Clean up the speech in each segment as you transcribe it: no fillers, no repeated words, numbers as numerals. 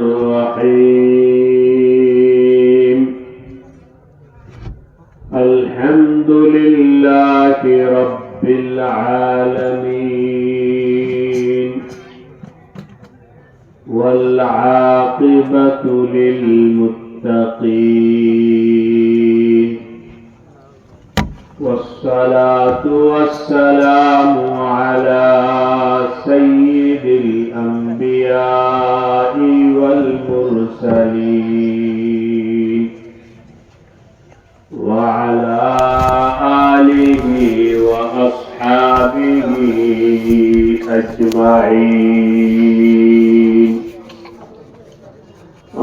الرحيم الحمد لله رب العالمين والعاقبة للمتقين والصلاة والسلام على سيد الأنبياء والمرسلين وعلى آله وأصحابه أجمعين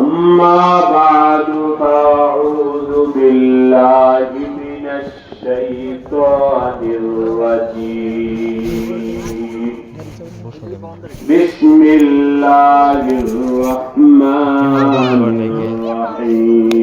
أما بعد فأعوذ بالله من الشيطان الرجيم بسم الله الرحمن الرحيم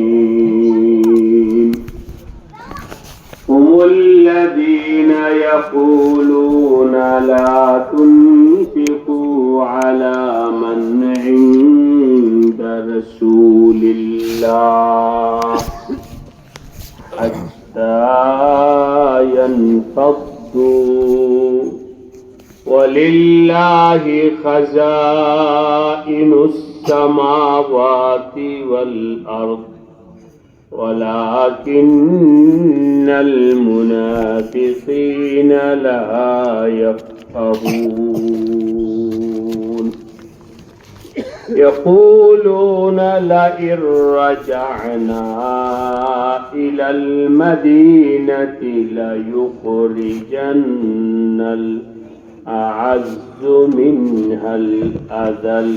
هم الذين يقولون لا تنفقوا على من عند رسول الله حتى ينفضوا ولله خزائن السماوات والأرض ولكن المنافقين لا يفقهون يقولون لئن رجعنا إلى المدينة ليخرجن الأعز منها الأذل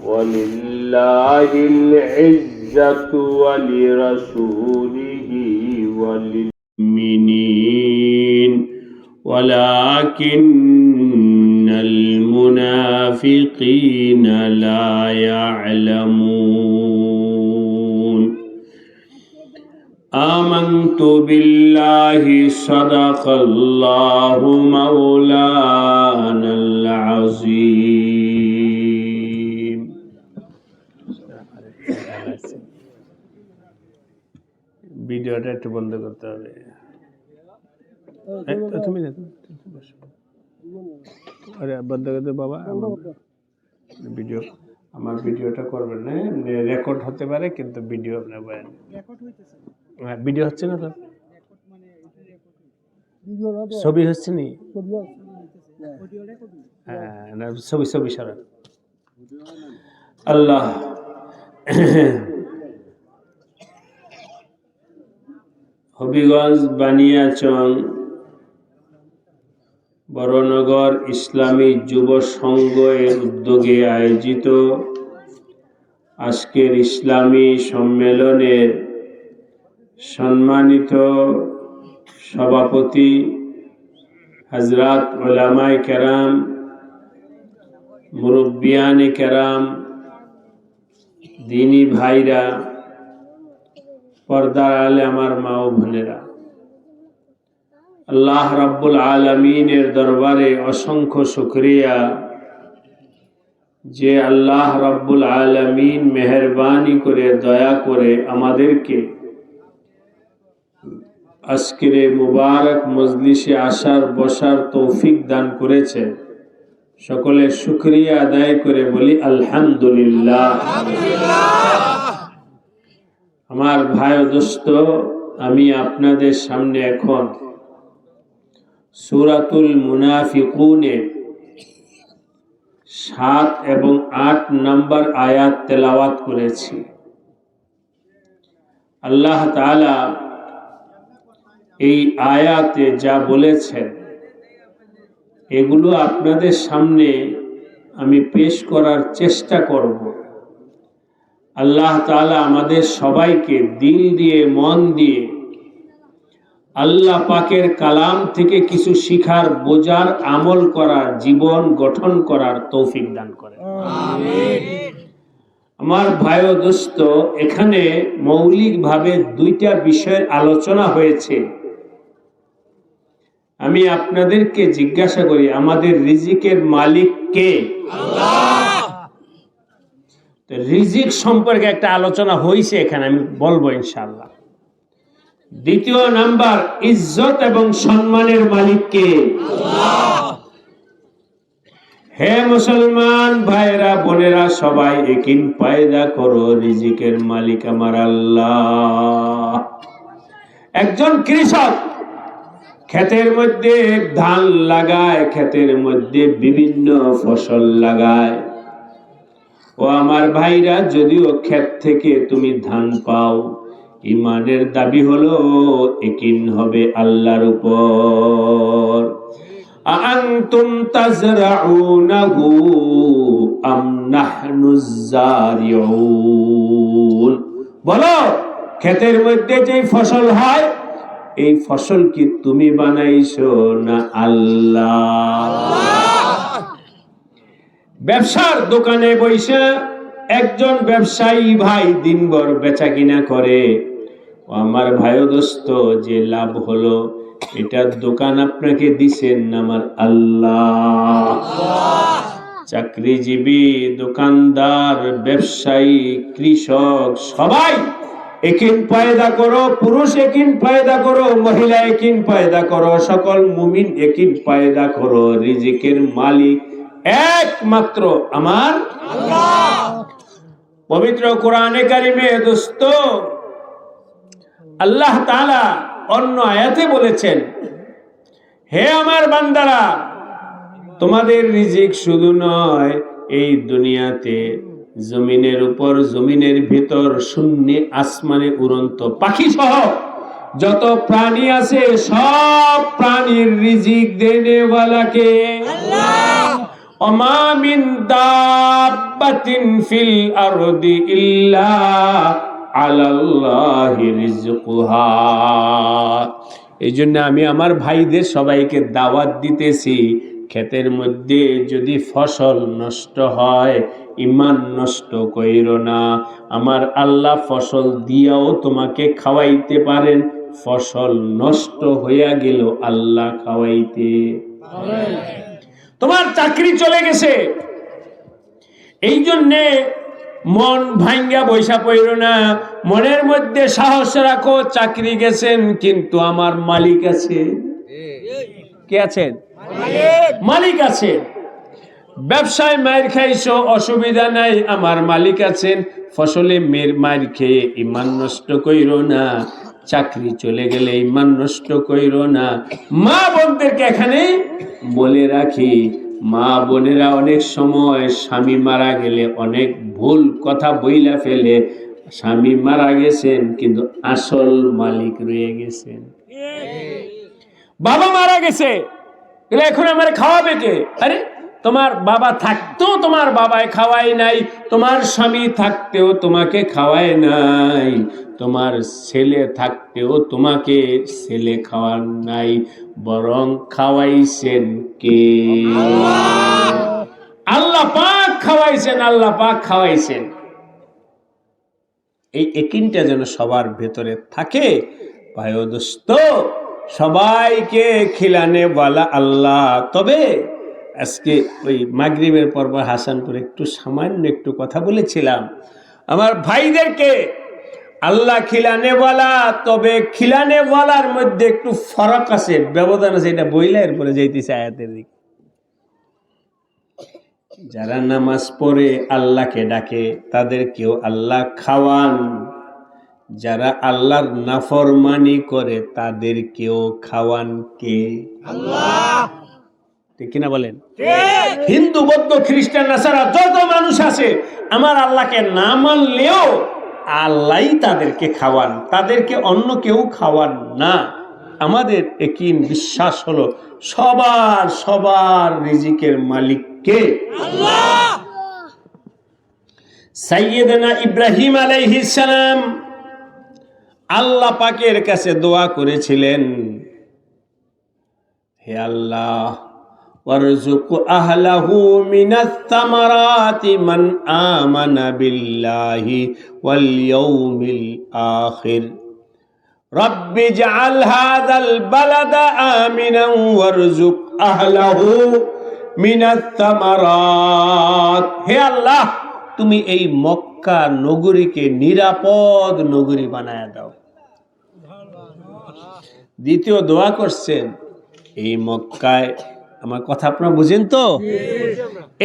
ولله العزة ولرسوله وللمؤمنين ولكن المنافقين لا يعلمون آمنت بالله صدق الله مولانا العظيم ভিডিওটা একটু বন্ধ করতে হবে তুমি আরে বন্ধ করতে বাবা ভিডিও আমার ভিডিওটা করবেন না রেকর্ড হতে পারে কিন্তু ভিডিও আপনার বয়ান রেকর্ড হইতেছে হ্যাঁ ভিডিও হচ্ছে না তো ছবি হচ্ছে নি হ্যাঁ না ছবি সারা আল্লাহ হবিগঞ্জ বানিয়াচং বড়নগর ইসলামী যুব সংঘ এর উদ্যোগে আয়োজিত আজকের ইসলামী সম্মেলনের সম্মানিত সভাপতি হযরত উলামায়ে কেরাম মুরব্বিয়ানে কেরাম দ্বীনী ভাইরা পর্দার আলে আমার মা ও বোনেরা আল্লাহ রাব্বুল আলামিনের দরবারে অসংখ্য শুকরিয়া যে আল্লাহ রাব্বুল আলামিন মেহেরবানি করে দয়া করে আমাদেরকে আজকের মুবারক মজলিসে আসার বসার তৌফিক দান করেছে সকলে শুকরিয়া আদায় করে বলি আলহামদুলিল্লাহ। আমার ভাই ও দোস্ত আমি আপনাদের সামনে এখন সূরাতুল মুনাফিকুনের 7 এবং 8 নম্বর আয়াত তেলাওয়াত করেছি। আল্লাহ তাআলা এই আয়াতে যা বলেছেন এগুলো আপনাদের সামনে আমি পেশ করার চেষ্টা করব। আল্লাহ তাআলা আমাদের সবাইকে দিল দিয়ে মন দিয়ে আল্লাহ পাকের কালাম থেকে কিছু শিখার বোঝার আমল করার জীবন গঠন করার তৌফিক দান করেন আমিন। আমার ভাই ও দোস্ত এখানে মৌলিকভাবে দুইটা বিষয়ের আলোচনা হয়েছে। আমি আপনাদেরকে জিজ্ঞাসা করি আমাদের রিজিকের মালিক কে? আল্লাহ। তো রিজিক সম্পর্কে একটা আলোচনা হয়েছে, এখানে আমি বলবো ইনশাআল্লাহ। দ্বিতীয় নাম্বার, ইজ্জত এবং সম্মানের মালিক কে? আল্লাহ। হে মুসলমান ভাইরা বোনেরা, সবাই একিন পয়দা করো, রিজিকের মালিক আমার আল্লাহ। একজন কৃষক ক্ষেতের মধ্যে ধান লাগায়, ক্ষেতের মধ্যে বিভিন্ন ফসল লাগায়। ও আমার ভাইরা, যদিও ক্ষেত থেকে তুমি ধান পাও, ইমানের দাবি হলো একিন হবে আল্লাহর উপর। আনতুম তাজরাউনাহু আম নাহনুজ জারিউন, বলো ক্ষেতের মধ্যে যে ফসল হয়, এই ফসল কি তুমি বানাইছো না আল্লাহ? ব্যবসার দোকানে বসে একজন ব্যবসায়ী ভাই দিনভর বেচা কিনা করে। ও আমার ভাই ও দোস্ত, যে লাভ হলো এটার দোকান আপনাকে দিছেন আমার আল্লাহ। চাকরিজীবী, দোকানদার, ব্যবসায়ী, কৃষক, সবাই একিন পয়দা করো। পুরুষ একিন পয়দা করো, মহিলা একিন পয়দা করো, সকল মুমিন একিন পয়দা করো, রিজিকের মালিক একমাত্র আমার আল্লাহ। পবিত্র কোরআনে কারিমে দোস্ত, আল্লাহ তাআলা অন্য আয়াতে বলেছেন, হে আমার বান্দারা, তোমাদের রিজিক শুধু নয় এই দুনিয়াতে, জমিনের উপর, জমিনের ভিতর, শূন্যে, আসমানে উড়ন্ত পাখি সহ যত প্রাণী আছে, সব প্রাণীর রিজিক দেনেওয়ালাকে আল্লাহ। ওমা মিন দাব্বাতিন ফিল আরদি ইল্লা আলাল্লাহি রিজকুহা। এই জন্য আমি আমার ভাইদের সবাইকে দাওয়াত দিতেছি, ক্ষেতের মধ্যে যদি ফসল নষ্ট হয়, ইমান নষ্ট কইরো না। আমার আল্লাহ ফসল দিয়াও তোমাকে খাওয়াইতে পারেন, ফসল নষ্ট হইয়া গেল আল্লাহ খাওয়াইতে। তোমার চাকরি চলে গেছে, এই জন্যে মন ভাঙ্গা বৈশা পড়ো না, মনের মধ্যে সাহস রাখো, চাকরি গেছেন কিন্তু আমার মালিক আছে। কে আছেন? মালিক আছে। ব্যবসায় মার খাইছো, অসুবিধা নাই, আমার মালিক আছেন। ফসলে মার খেয়ে ইমান নষ্ট কইরো না, চাকরি চলে গেলে ইমান নষ্ট কইরো না। মা বোনদেরকে এখানে বলে রাখি, মা বোনেরা অনেক সময় স্বামী মারা গেলে অনেক ভুল কথা বইলা ফেলে। স্বামী মারা গেছেন কিন্তু আসল মালিক রয়ে গেছেন। বাবা মারা গেছে, এখন আমার খাওয়াবে কে? আরে তোমার বাবা থাকতেও তোমার বাবায় খাওয়াই নাই, তোমার স্বামী থাকতেও তোমাকে খাওয়ায় নাই, তোমার ছেলে থাকতেও তোমাকে ছেলে খাওয়ান নাই, বরং খাওয়াইছেন কে? আল্লাহ পাক খাওয়াইছেন, আল্লাহ পাক খাওয়াইছেন। এই একিনটা যেন সবার ভেতরে থাকে। ভাই ও দোস্ত, সবাইকে খিলানে বলা আল্লাহ। তবে আজকে ওই মাগরিবের পর্ব হাসানপুরে একটু সামান্য একটু কথা বলেছিলাম, আমার ভাইদেরকে আল্লাহ খিলানে বলা, তবে খিলানে বলার মধ্যে একটু ফরক আছে, ব্যবধান আছে, এটা বইলা এরপরে যাইতেছে আয়াতের দিকে। যারা নামাজ পড়ে আল্লাহকে ডাকে তাদেরকেও আল্লাহ খাওয়ান, যারা আল্লাহর নাফরমানি করে তাদেরকেও খাওয়ান কে? আল্লাহ। ঠিক কিনা বলেন? হিন্দু, বৌদ্ধ, খ্রিস্টান, নাসারা যত মানুষ আছে, আমার আল্লাহকে না মানলেও আল্লাহই তাদেরকে খাওয়ান, তাদেরকে অন্য কেউ খাওয়ান না। আমাদের একই বিশ্বাস হলো সবার সবার রিজিকের মালিক কে? আল্লাহ। সাইয়েদনা ইব্রাহিম আলাইহিস সালাম আল্লাহ পাকের কাছে দোয়া করেছিলেন, হে আল্লাহ, ওয়ারযুক আহলাহু মিনাস সামারাতি মান আমানা বিল্লাহি ওয়াল ইয়াউমিল আখির। রব্বি জাআল হাযাল বালাদা আমিনান ওয়ারযুক আহলাহু মিনাস সামারাত। হে আল্লাহ, তুমি এই মক্কা নগরীকে নিরাপদ নগরী বানায় দাও। দ্বিতীয় দোয়া করছেন, এই মক্কায়, আমার কথা আপনারা বুঝেন তো,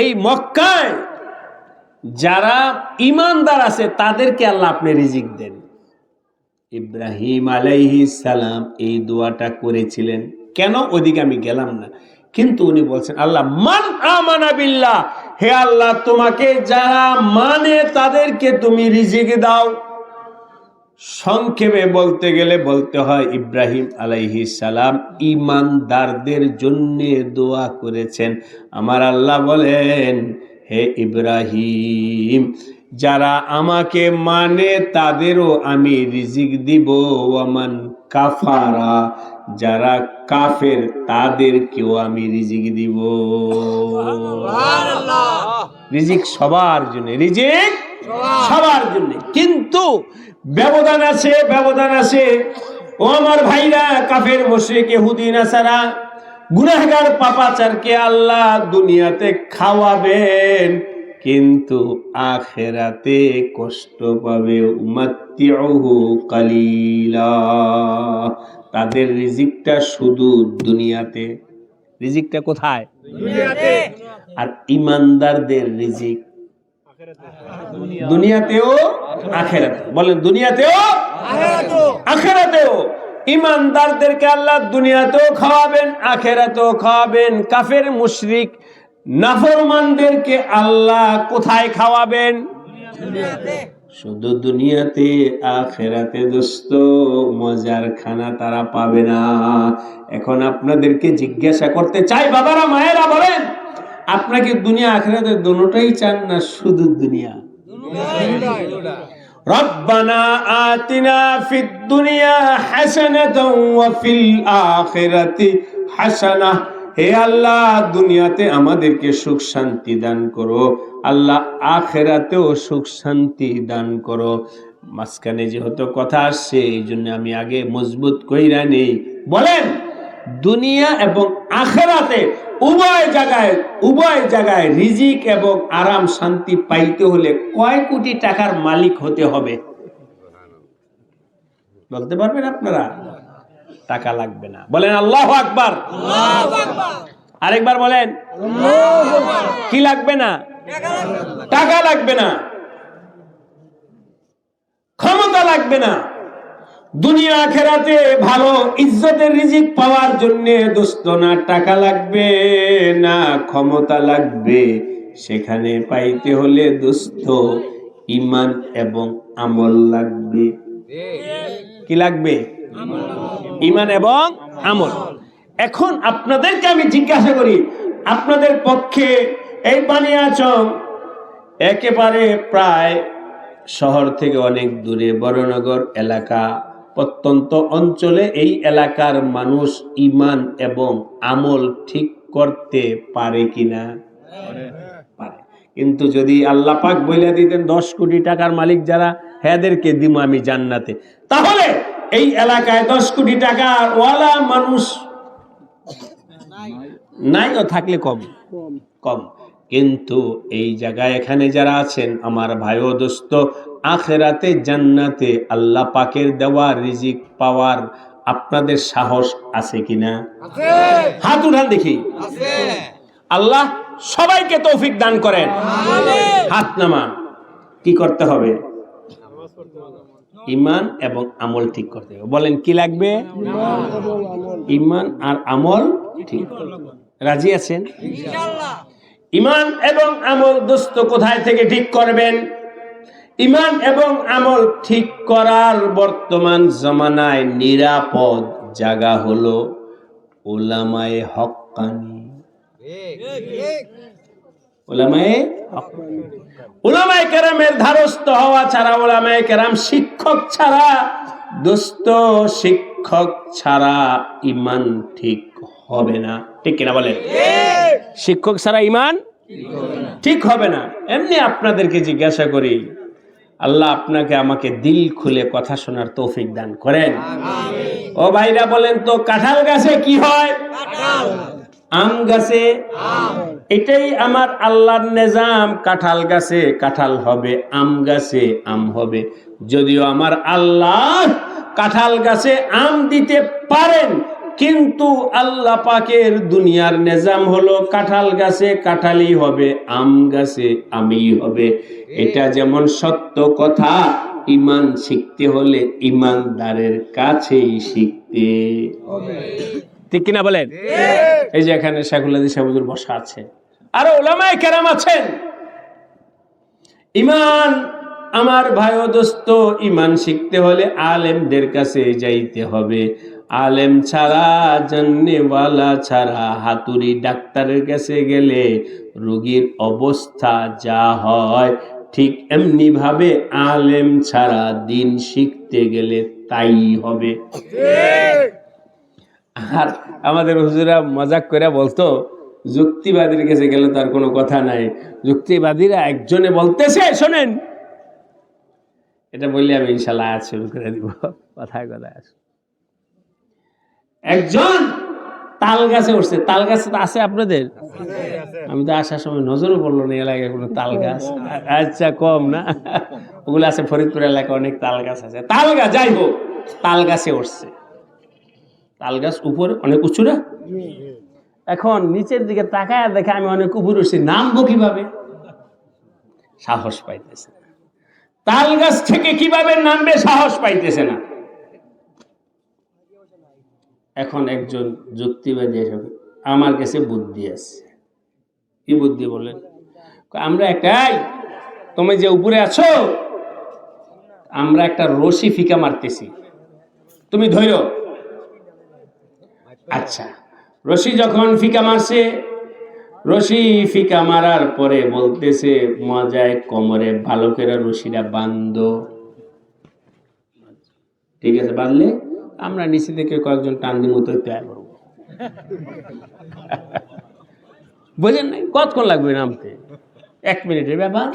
এই মক্কায় যারা ইমানদার আছে তাদেরকে আল্লাহ আপনি রিজিক দেন। ইব্রাহিম আলাইহিস সালাম এই দোয়াটা করেছিলেন। কেন ওইদিকে আমি গেলাম না, কিন্তু উনি বলছেন আল্লাহ মান আমানা বিল্লাহ, হে আল্লাহ তোমাকে যারা মানে তাদেরকে তুমি রিজিক দাও। সংক্ষেপে বলতে গেলে বলতে হয় ইব্রাহিম আলাইহিস সালাম ইমানদারদের জন্য দোয়া করেছেন। আমার আল্লাহ বলেন, হে ইব্রাহিম, যারা আমাকে মানে তাদেরও আমি রিজিক দিব। ওয়ামান কাফারা, যারা কাফের তাদেরকেও আমি রিজিক দিব। রিজিক সবার জন্য, রিজিক সবার জন্য, কিন্তু ব্যবধান আছে, ব্যবধান আছে। ও আমার ভাইরা, কাফের মুশরিক ইহুদি নাসারা গুনাহগার পাপাচারকে আল্লাহ দুনিয়াতে খাওয়াবেন, কিন্তু আখিরাতে কষ্ট পাবে। উমাত্তিউহু কালিলা, তাদের রিজিকটা শুধু দুনিয়াতে। রিজিকটা কোথায়? দুনিয়াতে। আর ইমানদারদের রিজিক দুনিয়াতেও আখিরাতেও। বলেন দুনিয়াতেও আখিরাতেও। ইমানদারদেরকে আল্লাহ দুনিয়াতেও খাওয়াবেন, আখিরাতেও খাওয়াবেন। কাফের মুশরিক নাফরমানদেরকে আল্লাহ কোথায় খাওয়াবেন? দুনিয়াতে। শুধু দুনিয়াতে, আখিরাতে দোস্ত মজার খানা তারা পাবে না। এখন আপনাদেরকে জিজ্ঞাসা করতে চাই, বাবারা মায়েরা বলেন, আপনাকে দুনিয়া আখিরাতে দুটোটাই চান না শুধু দুনিয়া? রব্বানা আতিনা ফিদ দুনিয়া হাসানাতাও ওয়া ফিল আখিরাতি হাসানাহ, হে আল্লাহ দুনিয়াতে আমাদেরকে সুখ শান্তি দান করো, আল্লাহ আখিরাতেও সুখ শান্তি দান করো। মাঝখানে যেহেতু কথা আসছে এই জন্য আমি আগে মজবুত কইরা নেই। বলেন দুনিয়া এবং আখিরাতে উভয় জায়গায় রিজিক এবং আরাম শান্তি পাইতে হলে কয় কোটি টাকার মালিক হতে হবে? বলতে পারবেন আপনারা? টাকা লাগবে না। বলেন আল্লাহু আকবার। আরেকবার বলেন, কি লাগবে না? টাকা লাগবে না, ক্ষমতা লাগবে না। দুনিয়া আখিরাতে ভালো ইজ্জতের রিজিক পাওয়ার জন্য দোস্ত না টাকা লাগবে না ক্ষমতা লাগবে, সেখানে পাইতে হলে দোস্ত ঈমান এবং আমল লাগবে। কি লাগবে? ঈমান এবং আমল। এখন আপনাদেরকে আমি জিজ্ঞাসা করি, আপনাদের পক্ষে এই বানিয়াচং একেবারে প্রায় শহর থেকে অনেক দূরে, বড়নগর এলাকা, প্রত্যন্ত অঞ্চলে, এই এলাকার মানুষ ঈমান এবং আমল ঠিক করতে পারে কিনা? পারে। কিন্তু যদি আল্লাহ পাক বলে দিতেন 10 কোটি টাকার মালিক যারা, এদেরকে দিব আমি জান্নাতে, তাহলে এই এলাকায় 10 কোটি টাকা ওয়ালা মানুষ নাই, ও থাকলে কম। কিন্তু এই জায়গায় এখানে যারা আছেন আমার ভাই ও দোস্ত, আখিরাতে জান্নাতে আল্লাহ পাকের দেওয়া রিজিক পাওয়ার আপনাদের সাহস আছে কিনা? আছে। হাত উঠান দেখি। আছে। আল্লাহ সবাইকে তৌফিক দান করেন। আমিন। হাত নামান। কি করতে হবে? ঈমান এবং আমল ঠিক করতে হবে। বলেন কি লাগবে? ঈমান আর আমল ঠিক। রাজি আছেন? ইনশাআল্লাহ। ঈমান এবং আমল দোস্ত কোথায় থেকে ঠিক করবেন? ঈমান এবং আমল ঠিক করার বর্তমান জামানায় নিরাপদ জায়গা হলো উলামায়ে হক্কানি। উলামায়ে কেরামের ধারস্থ হওয়া ছাড়া, উলামায়ে কেরাম শিক্ষক ছাড়া দোস্ত, শিক্ষক ছাড়া ঈমান ঠিক হবে না। ঠিক কিনা বলেন? শিক্ষক ছাড়া ঈমান ঠিক হবে না। এমনি আপনাদেরকে জিজ্ঞাসা করি, আল্লাহ আপনাকে আমাকে দিল খুলে কথা শোনার তৌফিক দান করেন। ও ভাইরা বলেন তো, কাঁঠাল গাছে কি হয়? আম গাছে এটাই আমার আল্লাহর নিজাম। কাঁঠাল গাছে কাঁঠাল হবে, আম গাছে আম হবে। যদিও আমার আল্লাহ কাঁঠাল গাছে আম দিতে পারেন, কিন্তু আল্লাহ পাকের দুনিয়ার নিজাম হলো কাঁঠাল গাছে কাঁঠালই হবে, আম গাছে আমই হবে। এটা যেমন সত্য কথা, ঈমান শিখতে হলে ঈমানদারের কাছেই শিখতে হবে। ঠিক কিনা বলেন? এই যে এখানে শাইখুল হাদিস সাহেব হুজুর বসা আছে, আরো উলামায়ে কেরাম আছেন। ঈমান আমার ভাই ও দোস্ত, ঈমান শিখতে হলে আলেমদের কাছে যাইতে হবে। আলেম ছাড়া, জাননেওয়ালা ছাড়া, হাতুড়ি ডাক্তারের কাছে গেলে রোগীর অবস্থা যা হয়, ঠিক এমনি ভাবে আলেম ছাড়া দিন শিখতে গেলে তাই হবে। আর আমাদের হুজুরা মজাক করে বলতো, যুক্তিবাদীর কাছে গেলে তার কোনো কথা নাই। যুক্তিবাদীরা একজনে বলতেছে, শোনেন, এটা বললে আমি ইনশাল্লাহ আয়াত শুরু করে দিব। কথায় কথায় আসে, একজন তাল গাছে উঠছে। তাল গাছে তো আছে আপনাদের? আমি তো আসার সময় নজরও পড়লো না এলাকায় কোনো তাল গাছ। আচ্ছা, কম না? ওগুলো আছে ফরিদপুর এলাকায়, অনেক তাল গাছ আছে। তাল গাছ, যাই হোক, তাল গাছে উঠছে। তাল গাছ উপরে অনেক উঁচু না? এখন নিচের দিকে তাকায় দেখে আমি অনেক উপরে উঠছি, নামবো কিভাবে? সাহস পাইতেছে না। তাল গাছ থেকে কিভাবে নামবে সাহস পাইতেছে না। এখন একজন যুক্তিবাদী এসে আমার কাছে বুদ্ধি আছে। কি বুদ্ধি বলেন? আমরা একটাই, তুমি যে উপরে আছো, আমরা একটা রশি ফিকা মারতেছি, তুমি ধরো। আচ্ছা, রশি যখন ফিকা মারছে, রশি ফিকা মারার পরে বলতেছে মজায়, কোমরে ভালো করে রশিটা বাঁধো। ঠিক আছে, বাঁধলে আমরা নিচে থেকে কয়েকজন টান দিব, তো তৈরি করবো। বোঝেন নাই? কতক্ষণ লাগবে নামতে? 1 মিনিটের ব্যাপার।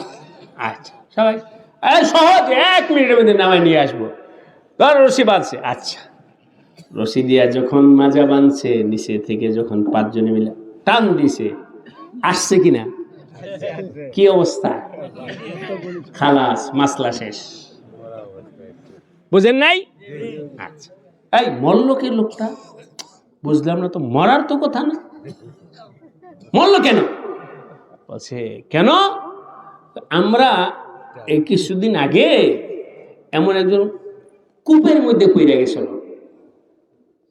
আচ্ছা, সবাই সহজ, 1 মিনিটের মধ্যে নামায় নিয়ে আসবো। ধর রশি বাঁধছে। আচ্ছা, রশি দিয়া যখন মাজা বাঁধছে, নিচে থেকে যখন 5 জনে মিলে টান দিছে, আসছে কিনা? কি অবস্থা? খালাস, মাসলা শেষ। বুঝেন নাই? আচ্ছা, এই মরল কে লোকটা? বুঝলাম না তো, মরার তো কথা না, মরল কেন? বলছে কেন, আমরা এই কিছুদিন আগে এমন একজন কূপের মধ্যে পড়ে গেছিল।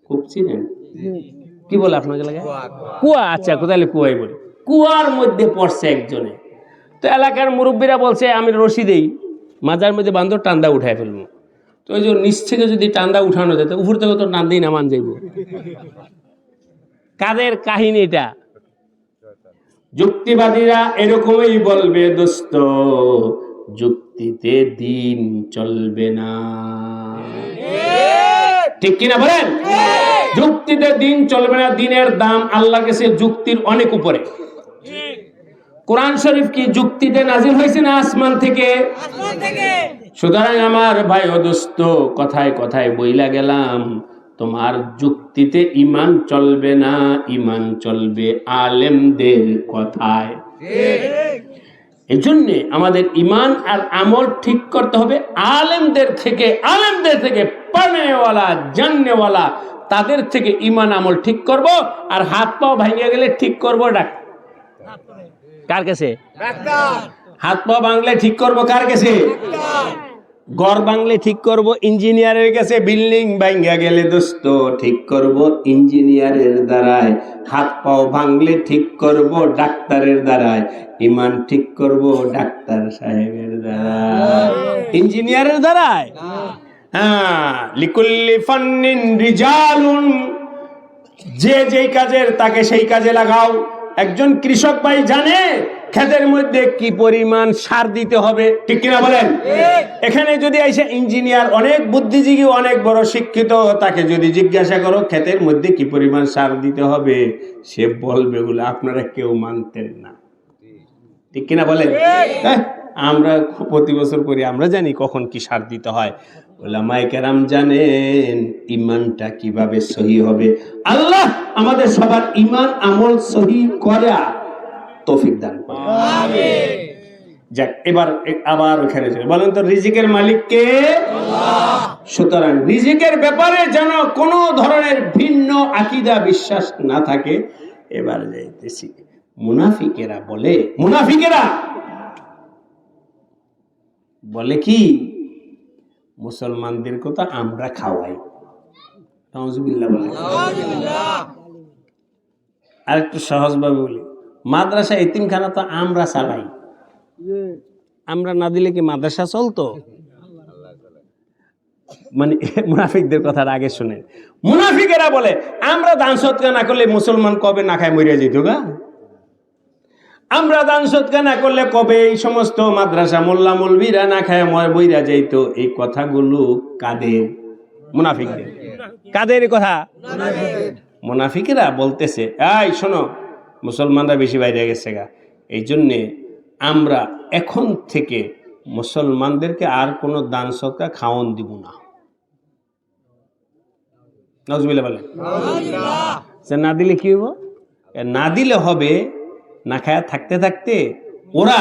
কূপ চিনেন? কি বলে আপনাকে লাগে? কুয়া। আচ্ছা, কোথায় কুয়াই বলে, কুয়ার মধ্যে পড়ছে একজনে। তো এলাকার মুরব্বীরা বলছে আমি রশি দেই, মাজার মধ্যে বান্ধব, টান্দা উঠায় ফেলবো। তো ওই যে নিচ থেকে যদি টান্দা উঠানো যেত, উপর থেকে তো টান দিই নামান যাইব। কাদের কাহিনী এটা? যুক্তিবাদীরা এরকমই বলবে, দোস্ত, যুক্তিতে দিন চলবে না। ঠিক কিনা বলেন? যুক্তিতে দিন চলবে না। দিনের দাম আল্লাহর কাছে যুক্তির অনেক উপরে। কোরআন শরীফ কি যুক্তিতে নাজিল হয়েছে না আসমান থেকে? সুতরাং আমার ভাই ও দোস্ত, কথায় কথায় বইলা গেলাম, তোমার যুক্তিতে ঈমান চলবে না, ঈমান চলবে আলেমদের কথায়। এজন্য আমাদের ঈমান আর আমল ঠিক করতে হবে আলেমদের থেকে। আলেমদের থেকে, পড়নেওয়ালা, জাননেওয়ালা, তাদের থেকে ঈমান আমল ঠিক করব। আর হাত পাও ভাঙে গেলে ঠিক করব কার কাছে? হাত পা ভাঙলে ঠিক করব কার কাছে? ঘর ভাঙলে ঠিক করব ইঞ্জিনিয়ারের কাছে। বিল্ডিং ভাঙা গেলে দোস্ত ঠিক করব ইঞ্জিনিয়ারের দ্বারায়। হাত পাও ভাঙলে ঠিক করব ডাক্তারের দ্বারায়। ঈমান ঠিক করব ডাক্তার সাহেবের দ্বারায়, ইঞ্জিনিয়ারের দ্বারায়। হ্যাঁ, লিকুল্লি ফান্নিন রিজালুন, যে যেই কাজের তাকে সেই কাজে লাগাও। একজন কৃষক ভাই জানে ক্ষেতের মধ্যে কি পরিমাণ সার দিতে হবে, ঠিক কিনা বলেন? এখানে যদি এসে ইঞ্জিনিয়ার, অনেক বুদ্ধিজীবী, অনেক বড় শিক্ষিত, তাকে যদি জিজ্ঞাসা করো ক্ষেতের মধ্যে কি পরিমাণ সার দিতে হবে, সে বলবে এগুলো আপনারা কেউ মানতেন না, ঠিক কিনা বলেন? আমরা প্রতি বছর করি, আমরা জানি কখন কি সার দিতে হয়। উলামায়ে কেরাম জানেন ঈমানটা কিভাবে সহি হবে। আল্লাহ আমাদের সবার ঈমান আমল সহি করা তৌফিক দান করেন। আমিন। যাক, এবার আবার ওখানে চলে বলেন তো, রিজিকের মালিক কে? আল্লাহ। সুতরাং রিজিকের ব্যাপারে যেন কোনো ধরনের ভিন্ন আকীদা বিশ্বাস না থাকে। এবার যাইতেছি, মুনাফিকেরা বলে কি, মুসলমানদের কথা আমরা খাওয়াই। নাউজুবিল্লাহ বলে। আর একটু সহজভাবে বলি, মাদ্রাসা এতিমখানা তো আমরা চালাই। আমরা না দিলে কি মাদ্রাসা চলতো? মানে মুনাফিকদের কথার আগে শুনেন, মুনাফিকেরা বলে আমরা দান সদকা না করলে মুসলমান কবে না খায় মরিয়া যেত গা। আমরা দান সদকা না করলে কবে এই সমস্ত মাদ্রাসা মোল্লা মৌলবীরা না খায় বইরা যাইত। এই কথাগুলো কাদের? মুনাফিকদের। কাদের কথা? মুনাফিকেরা বলতেছে, এই শোনো, মুসলমানরা বেশি বাইরে গেছে গা, এই জন্যে আমরা এখন থেকে মুসলমানদেরকে আর কোনো দান সদকা খাওয়ান দিব না। নাউজুবিল্লাহ বলেন। না দিলে কি হইব? না দিলে হবে না খায়া থাকতে থাকতে ওরা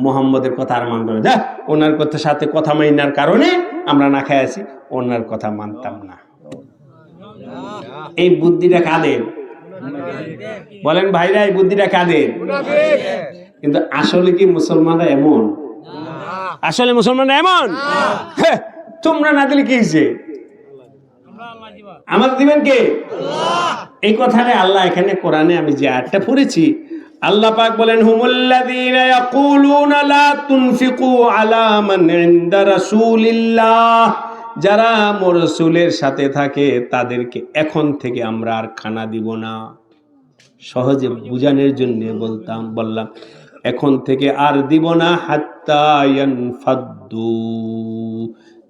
মুহাম্মদের কথা আর মানবে না। যা, ওনার কথার সাথে কথা মাইনার কারণে আমরা না খায় আছি, ওনার কথা মানতাম না। এই বুদ্ধিটা কাদের? বলেন ভাইরা, এই বুদ্ধিটা কাদের? কিন্তু আসলে কি মুসলমানরা এমন? আসলে মুসলমানরা এমন? তোমরা না দিলে কি হয়েছে? আমার দিবেন কে? এই কথাটা আল্লাহ এখানে কোরআনে আমি যে আয়াতটা পড়েছি, আল্লাহ পাক বলেন, হুমুল্লাযীনা ইয়াকুলুনা লা তুনফিকু আলা মান ইনদা রাসূলিল্লাহ, যারা রাসূলের সাথে থাকে তাদেরকে এখন থেকে আমরা আর খানা দিব না। সহজে বুঝানোর জন্য বললাম এখন থেকে আর দিব না, হাত্তা ইয়ানফাদ্দু,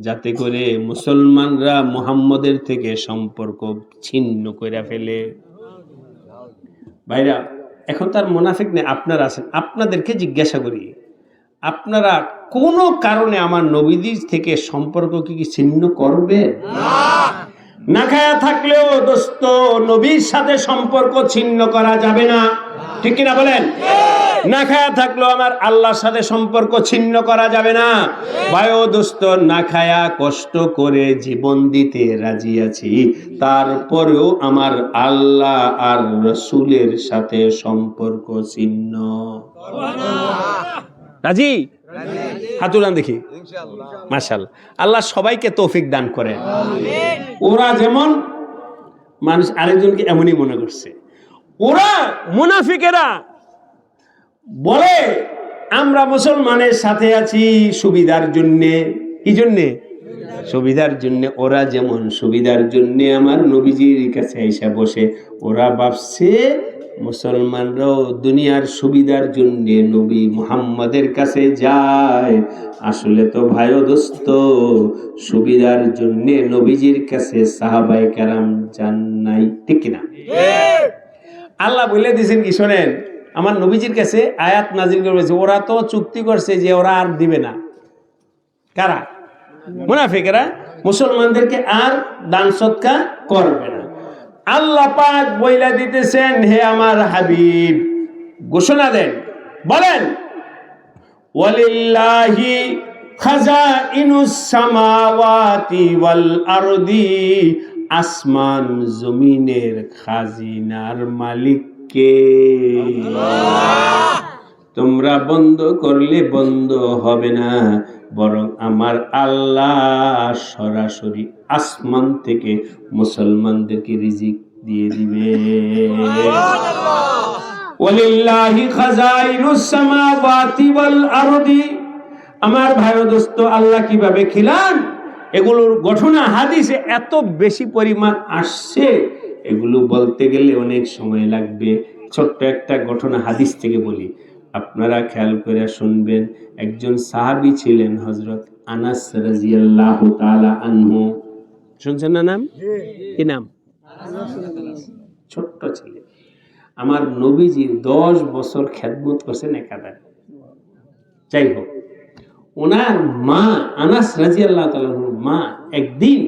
যাতে করে মুসলমানরা মুহাম্মদের থেকে সম্পর্ক ছিন্ন করে ফেলে। ভাইরা, এখন তার মুনাফিক নেই, আপনারা আছেন। আপনাদেরকে জিজ্ঞাসা করি, আপনারা কোনো কারণে আমার নবীদের থেকে সম্পর্ক কি ছিন্ন করবে? না খায়া থাকলেও দোস্ত নবীর সাথে সম্পর্ক ছিন্ন করা যাবে না, ঠিক কিনা বলেন? না খায়া থাকলেও আমার আল্লাহর সাথে সম্পর্ক ছিন্ন করা যাবে না। ভাই ও দোস্ত, না খায়া কষ্ট করে জীবন দিতে রাজি আছি, তারপরেও আমার আল্লাহ আর রাসূলের সাথে সম্পর্ক ছিন্ন। রাজি? হাত উঠান দেখি। মাশাআল্লাহ, আল্লাহ সবাইকে তৌফিক দান করেন। ওরা যেমন মানুষ আরেকজনকে এমনই মনে করছে, ওরা মুনাফিকেরা বলে আমরা মুসলমানের সাথে আছি সুবিধার জন্যে। কি জন্যে? সুবিধার জন্য। ওরা যেমন সুবিধার জন্য আমার নবীজির কাছে এসে বসে, ওরা ভাবছে মুসলমানরাও দুনিয়ার সুবিধার জন্য নবী মুহাম্মাদের কাছে যায়। আসলে তো ভাই ও দোস্ত, সুবিধার জন্য নবীজির কাছে সাহাবায়ে কেরাম যান নাই, ঠিক কিনা? আল্লাহ বলে দিয়েছেন কি শোনেন, আমার নবীজির কাছে আয়াত নাজিল করেছে, ওরা তো চুক্তি করছে যে ওরা আর দিবে না। কারা? মুনাফিকেরা মুসলমানদেরকে আর দান সদকা করবে না। আল্লাহ পাক বইলা দিতেছেন, হে আমার হাবিব ঘোষণা দেন, বলেন, ওয়ালিল্লাহি খাজাইনুস সামাওয়াতি ওয়াল আরদি, আসমান জমিনের খাজিনার মালিক কে? তোমরা বন্ধ করলে বন্ধ হবে না, বরং আমার আল্লাহ সরাসরি আসমান থেকে মুসলমানদেরকে রিজিক দিয়ে দিবে। ওয়ালিল্লাহি খাজাইনুস সামাওয়াতি ওয়াল আরদি। আমার ভাই ও দোস্ত, আল্লাহ কিভাবে খিলান, এগুলোর ঘটনা হাদিসে এত বেশি পরিমাণ আসছে, এগুলো বলতে গেলে অনেক সময় লাগবে। ছোট্ট একটা ঘটনা হাদিস থেকে বলি, আপনারা খেয়াল করে শুনবেন। একজন সাহাবী ছিলেন হযরত আনাস রাদিয়াল্লাহু তাআলা আনহু। শুনছেন না নাম? কি নাম? ছোট্ট ছিলেন, আমার নবীজির 10 বছর খেদমত করছেন একাধারে। যাই হোক, ওনার মা আনাস রাদিয়াল্লাহু তাআলা আনহুর মা একদিন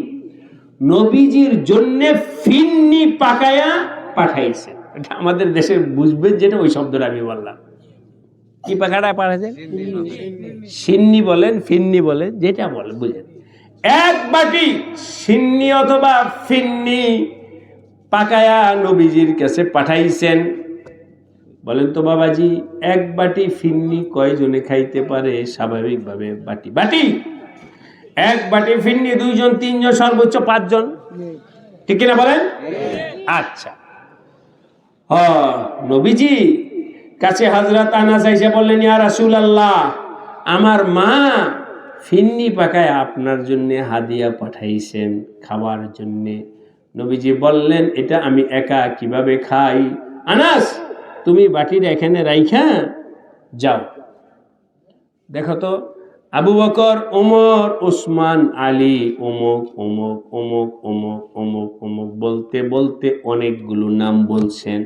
নবীজির জন্য ফিন্নি পাকায়া পাঠাইছেন। এটা আমাদের দেশে বুঝবেন যেটা ওই শব্দটা আমি বললাম। কি পাখাটা পাঠাচ্ছে? সিন্নি বলেন, ফিন্নি বলেন, যেটা বলেন বুঝেন। এক বাটি সিন্নি অথবা ফিন্নি পাকায়া নবীজির কাছে পাঠাইছেন। বলেন তো বাবাজি, এক বাটি ফিন্নি কয়জনে খাইতে পারে? স্বাভাবিকভাবে বাটি বাটি এক বাটি ফিন্নি 2 জন 3 জন সর্বোচ্চ 5 জন, ঠিক কিনা বলেন? আচ্ছা, নবীজি কাছে হযরত আনাস এসে বললেন, ইয়া রাসূলুল্লাহ, আমার মা ফিন্নি পাকায় আপনার জন্য হাদিয়া পাঠাইছেন খাওয়ার জন্য। নবীজি বললেন, এটা আমি একা কিভাবে খাই? আনাস, তুমি বাটির এখানে রাইখা যাও। দেখো তো, আবু বকর, ওমর, উসমান, আলী, অমুক অমুক অমুক অমুক অমুক অমুক বলতে বলতে অনেকগুলো নাম বলছেন।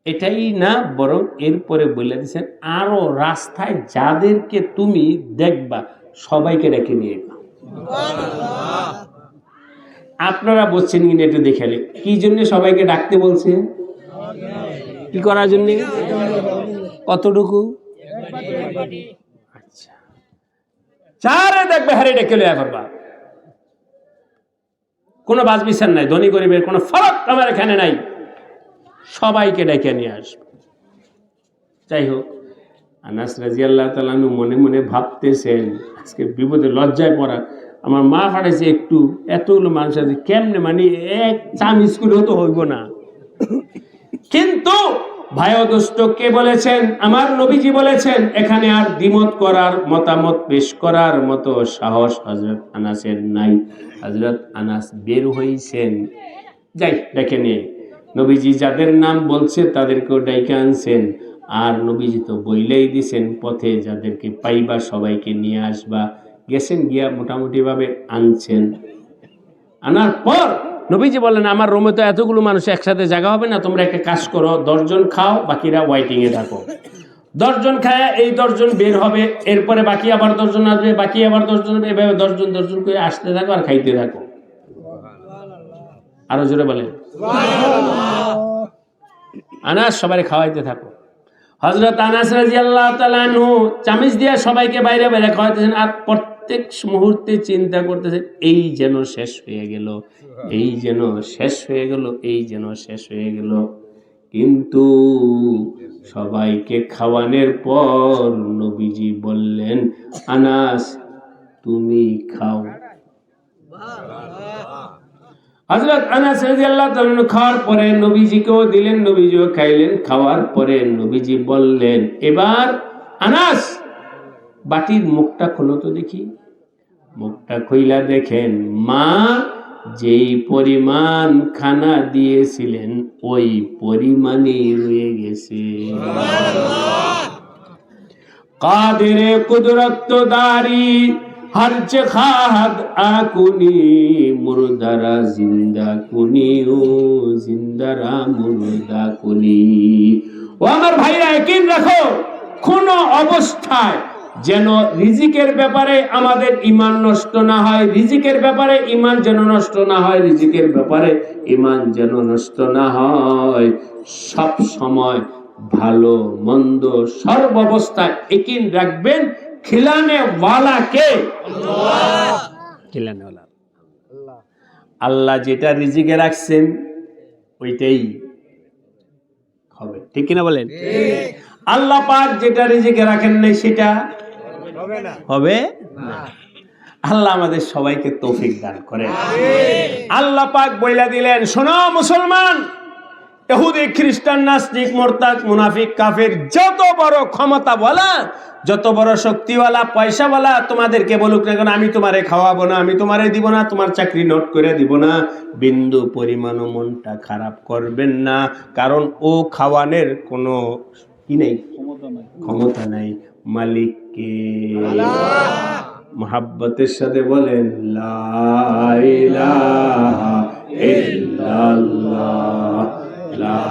এটাই না, বরং এরপরে বলে দিচ্ছেন, আরো রাস্তায় যাদেরকে তুমি দেখবা সবাইকে রেখে নিয়ে যাবা। আপনারা বলছেন কিনা একটু দেখে নেন, কি জন্য সবাইকে ডাকতে বলছে? কি করার জন্য? কতটুকু? আচ্ছা, চারে দেখবে হারে ডেকে লয়া করবা, কোনো বাজ বিচার নাই, ধনী গরিবের কোনো ফরক আমার এখানে নাই, সবাইকে ডেকে নিয়ে আসবে। যাই হোক, আনাস রাদিয়াল্লাহু তাআলা আনহু মনে মনে ভাবতেছেন, আজকে বিপদে লজ্জায় পড়া, আমার মা পাঠাইছে একটু, এতগুলো মানুষ আছে, কেমনে মানে এক চামিচ করেও তো হইব না। কিন্তু ভাই দোস্ত, কে বলেছেন? আমার নবীজি বলেছেন, এখানে আর দ্বিমত করার, মতামত পেশ করার মতো সাহস হযরত আনাসের নাই। হযরত আনাস বের হইছেন, যাই ডেকে নিয়ে। নবীজি যাদের নাম বলছে তাদেরকেও ডাইকে আনছেন, আর নবীজি তো বইলেই দিছেন, পথে যাদেরকে পাইবা সবাইকে নিয়ে আসবা। গেছেন, গিয়া মোটামুটি ভাবে আনছেন। আনার পর নবীজি বলেন, আমার রুমে তো এতগুলো মানুষ একসাথে জায়গা হবে না, তোমরা একটা কাজ করো, 10 জন খাও, বাকিরা ওয়াইটিং এ থাকো। 10 জন খায়, এই 10 জন বের হবে, এরপরে বাকি আবার 10 জন আসবে, বাকি আবার 10 জন, এভাবে 10 জন 10 জন করে আসতে থাকো আর খাইতে থাকো। আরো জোরে বলেন আনাস, সবাই খাওয়াইতে থাকো। হযরত আনাস রাদিয়াল্লাহু তাআলা আনহু চামিচ দিয়ে সবাইকে বাইরে বাইরে খাওয়াইতেছেন, আর প্রত্যেক মুহূর্তে চিন্তা করতেছেন, এই যেন শেষ হয়ে গেল, এই যেন শেষ হয়ে গেল, এই যেন শেষ হয়ে গেল। কিন্তু সবাইকে খাওয়ানোর পর নবীজি বললেন, আনাস তুমি খাও। হযরত আনাস রাদিয়াল্লাহু তাআলা আনহু খাওয়ার পরে নবীজিকেও দিলেন, নবীজিও খাইলেন। খাওয়ার পরে নবীজি বললেন, এবার আনাস বাটির মুখটা খোলো তো দেখি। মুখটা খুইলা দেখেন, মা যেই পরিমাণ খানা দিয়েছিলেন ওই পরিমাণই রয়ে গেছে। কাদেরে কুদরত দারি হরচ খাদ আকুনি মুরদারা জিন্দা কুনি, ও জিন্দারা মুরদা কুনি। ও আমার ভাইরা, ইয়াকিন রাখো, কোন অবস্থায় যেন রিজিকের ব্যাপারে আমাদের ঈমান নষ্ট না হয়, রিজিকের ব্যাপারে ঈমান যেন নষ্ট না হয়, রিজিকের ব্যাপারে ঈমান যেন নষ্ট না হয়। সব সময় ভালো মন্দ সর্বাবস্থায় ইয়াকিন রাখবেন, খিলানে ওয়ালা কে? আল্লাহ। খিলানে ওয়ালা আল্লাহ। আল্লাহ যেটা রিজিকে রাখছেন ওইটাই হবে, ঠিক কিনা বলেন? ঠিক। আল্লাহ পাক যেটা রিজিকে রাখেন নাই সেটা হবে না। আল্লাহ আমাদের সবাইকে তৌফিক দান করেন। আল্লাহ পাক বইলা দিলেন, শোনো মুসলমান, ইহুদি খ্রিস্টান নাস্তিক মুরতাদ মুনাফিক কাফের যত বড় ক্ষমতাওয়ালা, যত বড় শক্তিওয়ালা পয়সাওয়ালা তোমাদেরকে বলুক না কেন, আমি তোমারে খাওয়াবো না, আমি তোমারে দিব না, তোমার চাকরি নোট করে দিব না, বিন্দু পরিমাণও মনটা খারাপ করবেন না, কারণ ও খাওয়ানোর কোনো কি নেই, ক্ষমতা নাই। মালিককে মহাব্বতের সাথে বলেন, লা ইলাহা ইল্লাল্লাহ, লা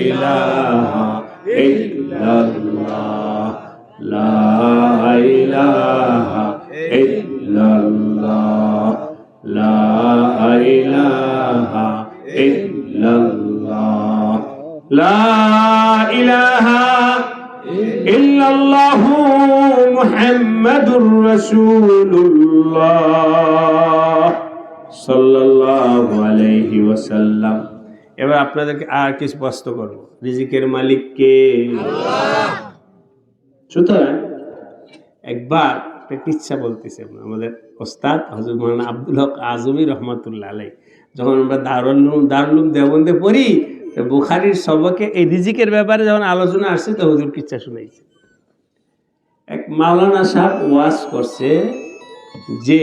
ইলাহা ইল্লাল্লাহ, লা ইলাহা ইল্লাল্লাহ, লা ইলাহা ইল্লাল্লাহ, লা ইলাহা ইল্লাল্লাহু মুহাম্মাদুর রাসূলুল্লাহ সাল্লাল্লাহু আলাইহি ওয়াসাল্লাম। এবার আপনাদেরকে আর কিছু প্রশ্ন করব, রিজিকের মালিক কে? আল্লাহ। সুতরাং একবার একটা কিচ্ছা বলতেছে আমাদের ওস্তাদ হযরত মাওলানা আব্দুল হক আজমি রহমাতুল্লাহ আলাইহি, যখন আমরা দারুল দেওবন্দে পড়ি, বুখারীর সবকে এই রিজিকের ব্যাপারে যখন আলোচনা আসছে তো হুজুর কিচ্ছা শুনাইছে। এক মাওলানা সাহেব ওয়াজ করছে যে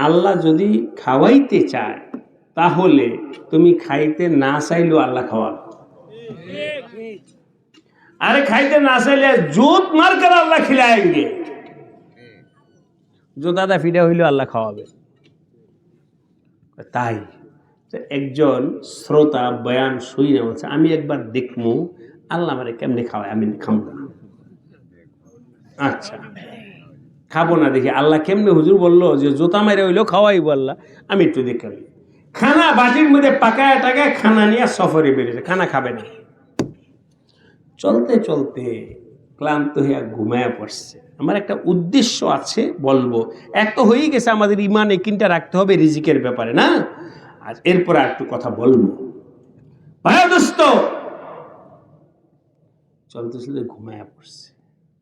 আল্লাহ যদি খাওয়াইতে চায় তাহলে তুমি খাইতে না চাইলেও আল্লাহ খাওয়াবে। আরে খাইতে না চাইলে জোত মার করে আল্লাহ খিলায়েঙ্গে, জোতাদা ফিডা হইলেও আল্লাহ খাওয়াবে। তাই একজন শ্রোতা বয়ান শুই না বলছে, আমি একবার দেখবো আল্লাহ আমারে কেমনে খাওয়ায়, আমি খাবো না। আচ্ছা খাবো না, দেখি আল্লাহ কেমনে। হুজুর বললো যে জোতা মেরে হইলেও খাওয়াইবো আল্লাহ, আমি একটু দেখে খানা বাটির মধ্যে পাকায় টাকায় খানা নিয়ে সফরে বেরিয়েছে, খানা খাবে না। চলতে চলতে ক্লান্ত হয়ে ঘুমায়া পড়ছে। আমার একটা উদ্দেশ্য আছে বলবো, এক তো হয়েই গেছে আমাদের ইমান একিনটা রাখতে হবে রিজিকের ব্যাপারে না, আর এরপর আর একটু কথা বলবো। ভাই দোস্ত, চলতে চলতে ঘুমায়া পড়ছে।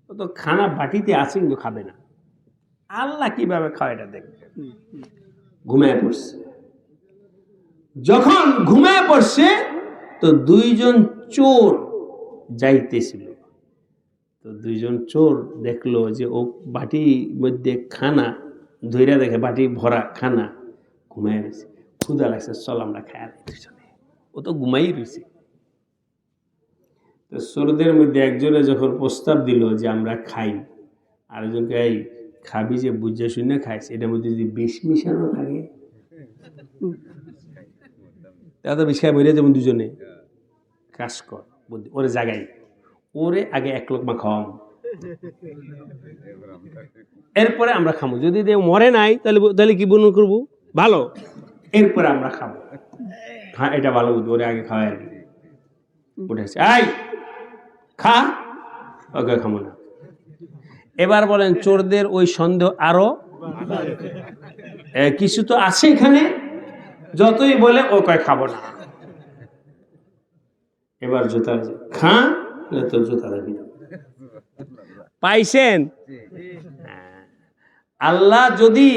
ও তো খানা বাটিতে আছে কিন্তু খাবে না, আল্লাহ কিভাবে খাওয়া এটা দেখবে। ঘুমায়া পড়ছে। যখন ঘুমায় পড়ছে তো দুইজন চোর যাইতেছিল, তো দুইজন চোর দেখলো যে ও বাটির মধ্যে খানা ধইরা, দেখে বাটি ভরা খানা, ঘুমায় রয়েছে। ক্ষুধা লাগছে, চল আমরা খাই। দুইজনে ও তো ঘুমাই রয়েছে। তো চোরদের মধ্যে একজনে যখন প্রস্তাব দিল যে আমরা খাই, আরেকজনকে এই খাবি যে বুঝে শুনে খাইছে, এটার মধ্যে যদি বিষ মিশানো থাকে তাহলে বিষয় বইলে যেমন দুজনে কাজ কর, ওরে জাগাই, ওরে আগে এক লোকমা খাওয়াম, এরপরে আমরা খাবো। যদি মরে নাই তাহলে কি বর্ণনা করবো ভালো, এরপরে আমরা খাবো। হ্যাঁ এটা ভালো বুদ্ধি, ওরে আগে খাওয়াই উঠেছে, আই খা, ওকে খাবো না। এবার বলেন চোরদের ওই সন্দেহ আরো কিছু তো আছে এখানে, যতই বলে ও কয় খাবো না। এবার জুতা খা, তো জুতা দেবি পাইছেন। আল্লাহ যদি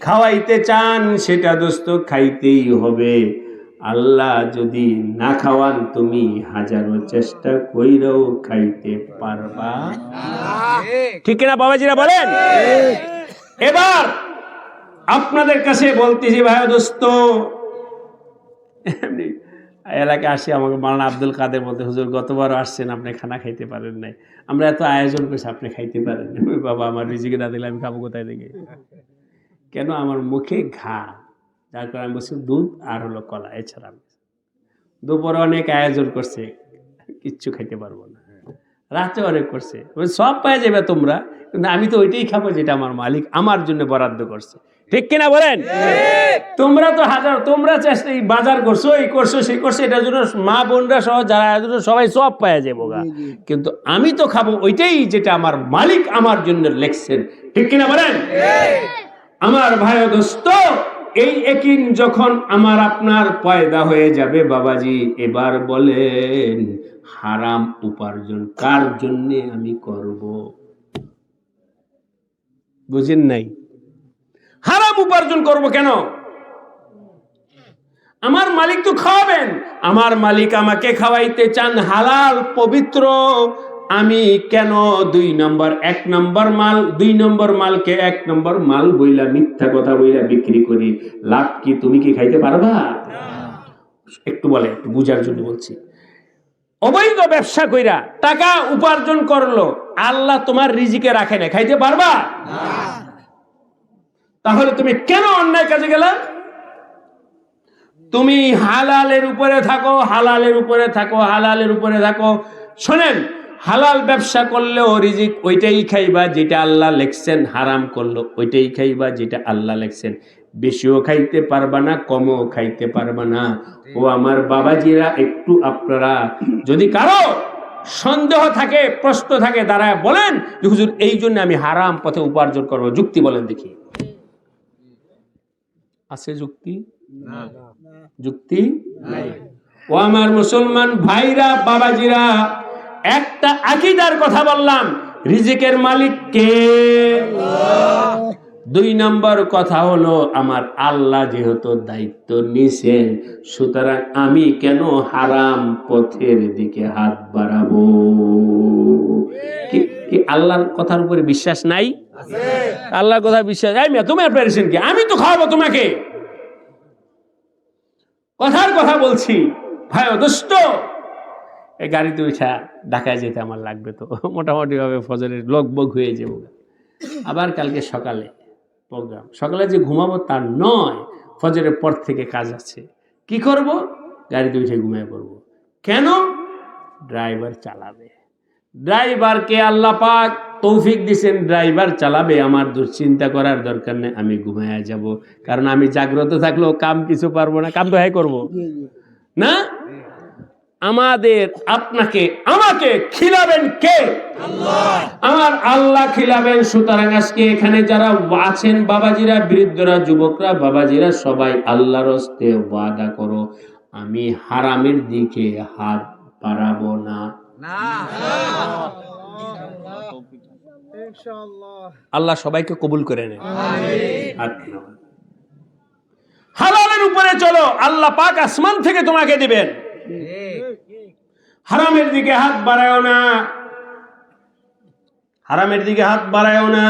খাওয়াইতে চান সেটা দোস্ত খাইতেই হবে। আল্লাহ যদি না খাওয়ান তুমি হাজারো চেষ্টা কইরাও খাইতে পারবা, ঠিক না বাবাজিরা বলেন? এবার আপনাদের কাছে বলতেছি ভাই দোস্ত, এলাকায় আসি আমাকে মাওলানা আব্দুল কাদের বলতে, হুজুর গতবার আসছেন আপনি খানা খাইতে পারেন নাই, আমরা এত আয়োজন করছি আপনি খাইতে পারেন না। বাবা আমার রিজিকে না দিলে আমি খাবো কোথায় থেকে? কেন আমার মুখে ঘা, যার কারণে আমি বলছি দুধ আর হলো কলা, এছাড়া দুপুরে অনেক আয়োজন করছে, কিচ্ছু খাইতে পারবো না। রাতে অনেক করছে, সব পাওয়া যাবে তোমরা, কিন্তু আমি তো ওইটাই খাবো যেটা আমার মালিক আমার জন্য বরাদ্দ করছে, ঠিক কিনা বলেন? তোমরা তো তোমরা চেষ্টা বাজার করছো, এই করছো সেই করছো, এটার জন্য মা বোনরা সহ যারা সবাই সব পাওয়া যাবো গা, কিন্তু আমি তো খাবো ওইটাই যেটা আমার মালিক আমার জন্য লেখছেন, ঠিক কিনা বলেন? আমার ভাই দোস্ত, এই একিন যখন আমার আপনার পয়দা হয়ে যাবে বাবাজি, এবার বলেন হারাম উপার্জন কার জন্য আমি করব? বুঝেন নাই? হারাম উপার্জন করব কেন? আমার মালিক তো খাওয়াবেন, আমার মালিক আমাকে খাওয়াইতে চান হালাল পবিত্র, আমি কেন 2 নম্বর 1 নম্বর মাল 2 নম্বর মালকে 1 নম্বর মাল বইলা মিথ্যা কথা বইলা বিক্রি করি? লাভ কি? তুমি কি খাইতে পারবা? একটু বলে, একটু বুঝার জন্য বলছি। অবৈধ ব্যবসা কইরা টাকা উপার্জন করলো, আল্লাহ তোমার রিজিকে রাখে না, খাইতে পারবা? তাহলে তুমি কেন অন্যায় কাজে গেলা? তুমি হালালের উপরে থাকো, হালালের উপরে থাকো, হালালের উপরে থাকো। শোনেন, হালাল ব্যবসা করলেও রিজিক ওইটাই খাইবা যেটা আল্লাহ লেখছেন, হারাম করলো ওইটাই খাইবা যেটা আল্লাহ লেখছেন। বেশিও খাইতে পারবা না, কমও খাইতে পারবা না। ও আমার বাবাজিরা, একটু আপনারা যদি কারো সন্দেহ থাকে, প্রশ্ন থাকে, দাঁড়ায় বলেন যে হুজুর এই জন্য আমি হারাম পথে উপার্জন করবো, যুক্তি বলেন দেখি। আছে যুক্তি? যুক্তি নাই। ও আমার মুসলমান ভাইরা, বাবাজিরা, একটা আকীদার কথা বললাম, রিজিকের মালিক কে? দুই নম্বর কথা হলো আমার আল্লাহ যেহেতু দায়িত্ব নিছেন, সুতরাং আমি কেন হারাম পথের দিকে হাত বাড়াবো? কি আল্লাহর কথার উপরে বিশ্বাস নাই? আল্লাহর কথা বিশ্বাস। তোমার প্যারেশন কি? আমি তো খাওয়াবো তোমাকে। কথার কথা বলছি ভাই দোস্ত। এই গাড়িতে উঠা ঢাকায় যেতে আমার লাগবে তো মোটামুটি ভাবে ফজরের লগবগ হয়ে যাবো। আবার কালকে সকালে প্রোগ্রাম, সকালে যে ঘুমাবো তার নয়, ফজরের পর থেকে কাজ আছে। কি করব? গাড়িতে উঠে ঘুমিয়ে পড়বো। কেন? ড্রাইভার চালাবে। ড্রাইভারকে আল্লাহ পাক তৌফিক দিয়েছেন, ড্রাইভার চালাবে, আমার দুশ্চিন্তা করার দরকার নেই, আমি ঘুমায়া যাব। কারণ আমি জাগ্রত থাকলেও কাম কিছু পারবো না, কাম তো হ্যাঁ করবো না। আমাদের আপনাকে আমাকে খিলাবেন কে? আল্লাহ। আমার আল্লাহ খিলাবেন। সুতরাং আজকে এখানে যারা আছেন বাবাজিরা, বৃদ্ধরা, যুবকরা, বাবাজিরা, সবাই আল্লাহর হস্তে ওয়াদা করো, আমি হারামের দিকে হাত বাড়াবো না। আল্লাহ সবাইকে কবুল করে নেন। হালালের উপরে চলো, আল্লাহ পাক আসমান থেকে তোমাকে দিবেন। হারামের দিকে হাত বাড়ায়ও না, হারামের দিকে হাত বাড়ায়ও না।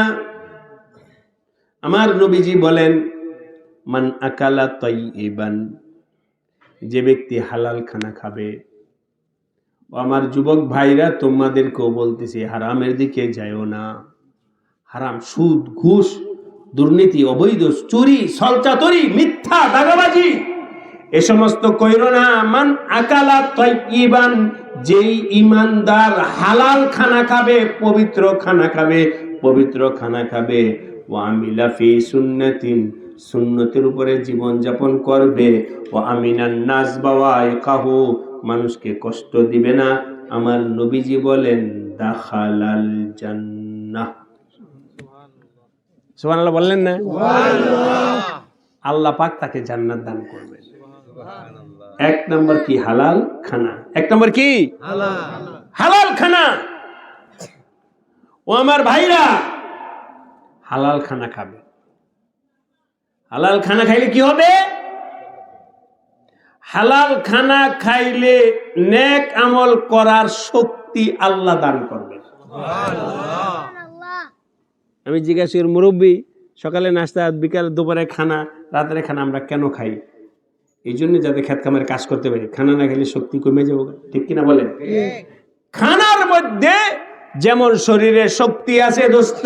আমার নবীজি বলেন, মান আকালা তাইয়িবান, যে ব্যক্তি হালাল খানা খাবে। ও আমার যুবক ভাইরা, তোমাদেরকেও বলতেছি, হারামের দিকে যাইও না। হারাম, সুদ, ঘুষ, দুর্নীতি, অবৈধ, চুরি, ছলচাতুরি, মিথ্যা, দাগাবাজি, এ সমস্ত কইরো না। মান আকালা তাইয়িবান, যেই ইমানদার হালাল খানা খাবে, পবিত্র খানা খাবে, পবিত্র খানা খাবে, ওয়া আমিলা ফি সুন্নাতিন, সুন্নতের উপরে জীবন যাপন করবে, ওয়া আমিনান নাস বাওয়াইকাহু, মানুষকে কষ্ট দিবে না। আমার নবীজি বলেন, দাখালাল জান্নাহ। সুবহানাল্লাহ বললেন না? সুবহানাল্লাহ। আল্লাহ পাক তাকে জান্নাত দান করবেন। এক নম্বর কি? হালাল খানা। এক নম্বর কি? হালাল খানা। ও আমার ভাইরা, হালাল খানা খাবে। হালাল খানা খাইলে কি হবে? হালাল খানা খাইলে নেক আমল করার শক্তি আল্লাহ দান করবেন। আমি জিজ্ঞাসা করি, মুরব্বী, সকালে নাস্তা, বিকাল, দুপুরে খানা, রাতের খানা আমরা কেন খাই? এই জন্য যাতে খেত খামারে কাজ করতে পারি। খানা না খেলে শক্তি কমে যাবো, ঠিক কিনা বলেন? খানার মধ্যে যেমন শরীরে শক্তি আছে দোস্ত,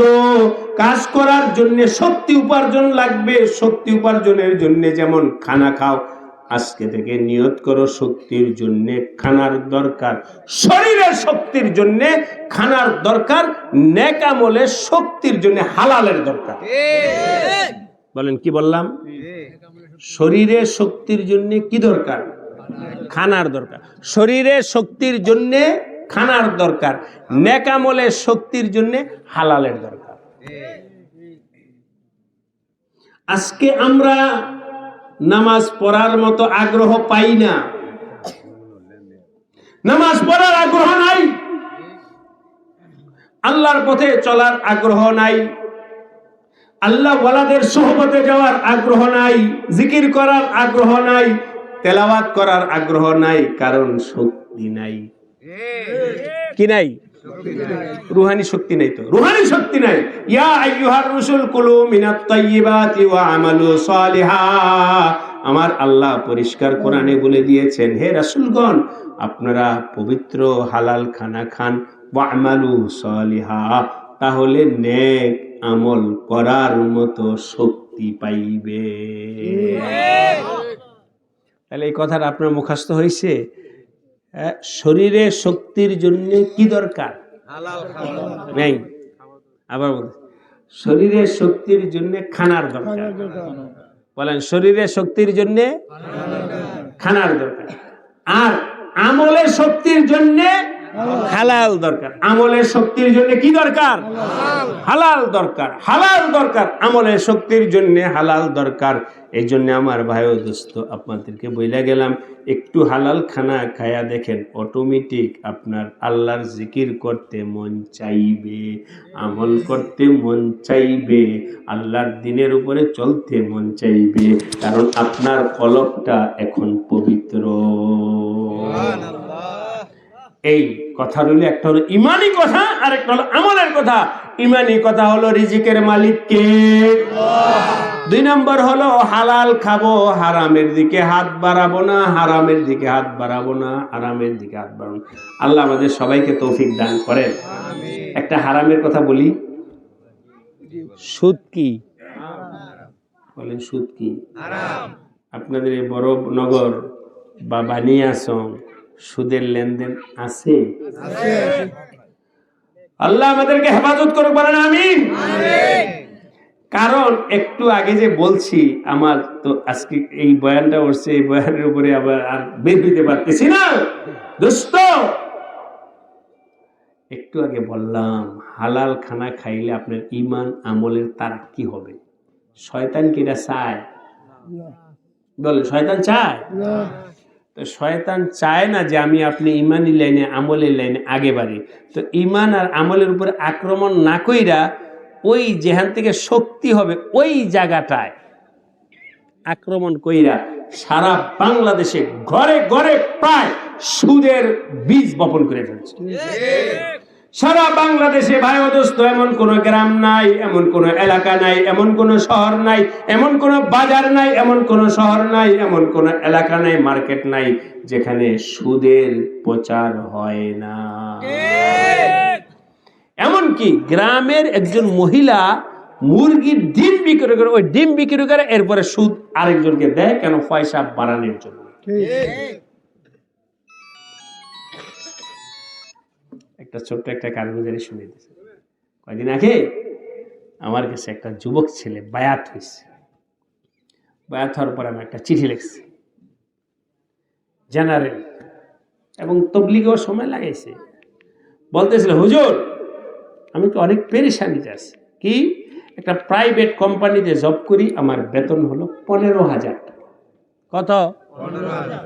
কাজ করার জন্য শক্তি উপার্জন লাগবে। শক্তি উপার্জনের জন্য যেমন খানা খাও, আজকে থেকে নিয়ত করো, শক্তির জন্য খানার দরকার, শরীরের শক্তির জন্য খানার দরকার, নেক আমলের শক্তির জন্য হালালের দরকার। বলেন কি বললাম? শরীরের শক্তির জন্য কি দরকার? খানার দরকার। শরীরের শক্তির জন্য খানার দরকার, নেক আমলের শক্তির জন্য হালালের দরকার। আজকে আমরা নামাজ পড়ার মতো আগ্রহ পাই না, নামাজ পড়ার আগ্রহ নাই, আল্লাহর পথে চলার আগ্রহ নাই, আল্লাহ ওয়ালাদের সোহবতে যাওয়ার আগ্রহ নাই, জিকির করার আগ্রহ নাই, তেলাওয়াত করার আগ্রহ নাই। কারণ শক্তি নাই। কি নাই? রুহানি শক্তি নাই। তো রুহানি শক্তি নাই। ইয়া আইয়ুহার রাসূল কুলু মিনাত তাইয়্যিবাতি ওয়া আমালু সালিহা, আমার আল্লাহ পরিষ্কার কোরআনে বলে দিয়েছেন, হে রাসূলগণ, আপনারা পবিত্র হালাল খানা খান, ওয়া আমালু সালিহা, তাহলে নেক আমল করার মতো শক্তি পাইবে। তাহলে এই কথাটা আপনার মুখস্থ হয়েছে। শরীরে শক্তির জন্য কি দরকার? নাই। আবার শরীরের শক্তির জন্য খানার দরকার। বলেন শরীরের শক্তির জন্য খানার দরকার, আর আমলের শক্তির জন্য হালাল দরকার। আমলের শক্তির জন্য কি দরকার? হালাল দরকার। হালাল দরকার, আমলের শক্তির জন্য হালাল দরকার। এই জন্য আমার ভাই ও দোস্ত, আপনাদেরকে বইলা গেলাম, একটু হালাল খানা খায়া দেখেন, অটোমেটিক আপনার আল্লাহর জিকির করতে মন চাইবে, আমল করতে মন চাইবে, আল্লাহর দিনের উপরে চলতে মন চাইবে, কারণ আপনার কলবটা এখন পবিত্র। এই কথা রইল, একটা হলো ইমানি কথা আর একটা হলো আমলের কথা। ইমানি কথা হলো রিজিকের মালিক কে? দুই নম্বর হলো হালাল খাবো, হারামের দিকে হাত বাড়াবো না, হারামের দিকে হাত বাড়াবো না, হারামের দিকে হাত বাড়াবো না। আল্লাহ আমাদের সবাইকে তৌফিক দান করেন। একটা হারামের কথা বলি, সুদ কি? বলেন সুদ কি? আপনাদের এই বড় নগর বা বানিয়াসং সুদের লেনদেন আছে? আল্লাহ আমাদেরকে হেফাজত করুক, বলেন আমিন। কারণ একটু আগে যে বলছি, আমার তো আজকে এই বয়ানটা উঠছে, এই বয়ানের উপরে আবার আর বের হইতে পারতেছি না দোস্ত। একটু আগে বললাম হালাল খানা খাইলে আপনার ইমান আমলের তারাক্কি হবে। শয়তান কি এটা চায়? বলে শয়তান চায়? তো শয়তান চায় না যে আমি আপনি ইমানি লাইনে আমলের লাইনে আগে বাড়ি। তো ইমান আর আমলের উপরে আক্রমণ না কইরা ওই যেখান থেকে শক্তি হবে ওই জায়গাটায় আক্রমণ কইরা সারা বাংলাদেশে ঘরে ঘরে প্রায় সুদের বীজ বপন করে ফেলছে। সারা বাংলাদেশে ভাই ও দোস্ত, এমন কোন গ্রাম নাই, এমন কোন এলাকা নাই, এমন কোন শহর নাই, এমন কোন বাজার নাই, এমন কোন শহর নাই, এমন কোন এলাকা নাই, মার্কেট নাই যেখানে সুদের প্রচার হয় না। এমনকি গ্রামের একজন মহিলা মুরগির ডিম বিক্রি করে, ওই ডিম বিক্রি করে এরপরে সুদ আরেকজনকে দেয়, কেন? পয়সা বাড়ানোর জন্য। একটা ছোট্ট একটা কারগুজারি শুনে দিয়েছে। কয়েকদিন আগে আমার কাছে একটা যুবক ছেলে বায়াত হয়েছে। বায়াত হওয়ার পর আমি একটা চিঠি লিখছি জেনারেল, এবং তবলিগেও সময় লাগাইছে। বলতেছিল, হুজুর আমি তো অনেক পেরেশানিতে আছি। কি? একটা প্রাইভেট কোম্পানিতে জব করি, আমার বেতন হলো 15,000 টাকা। কত? 15,000।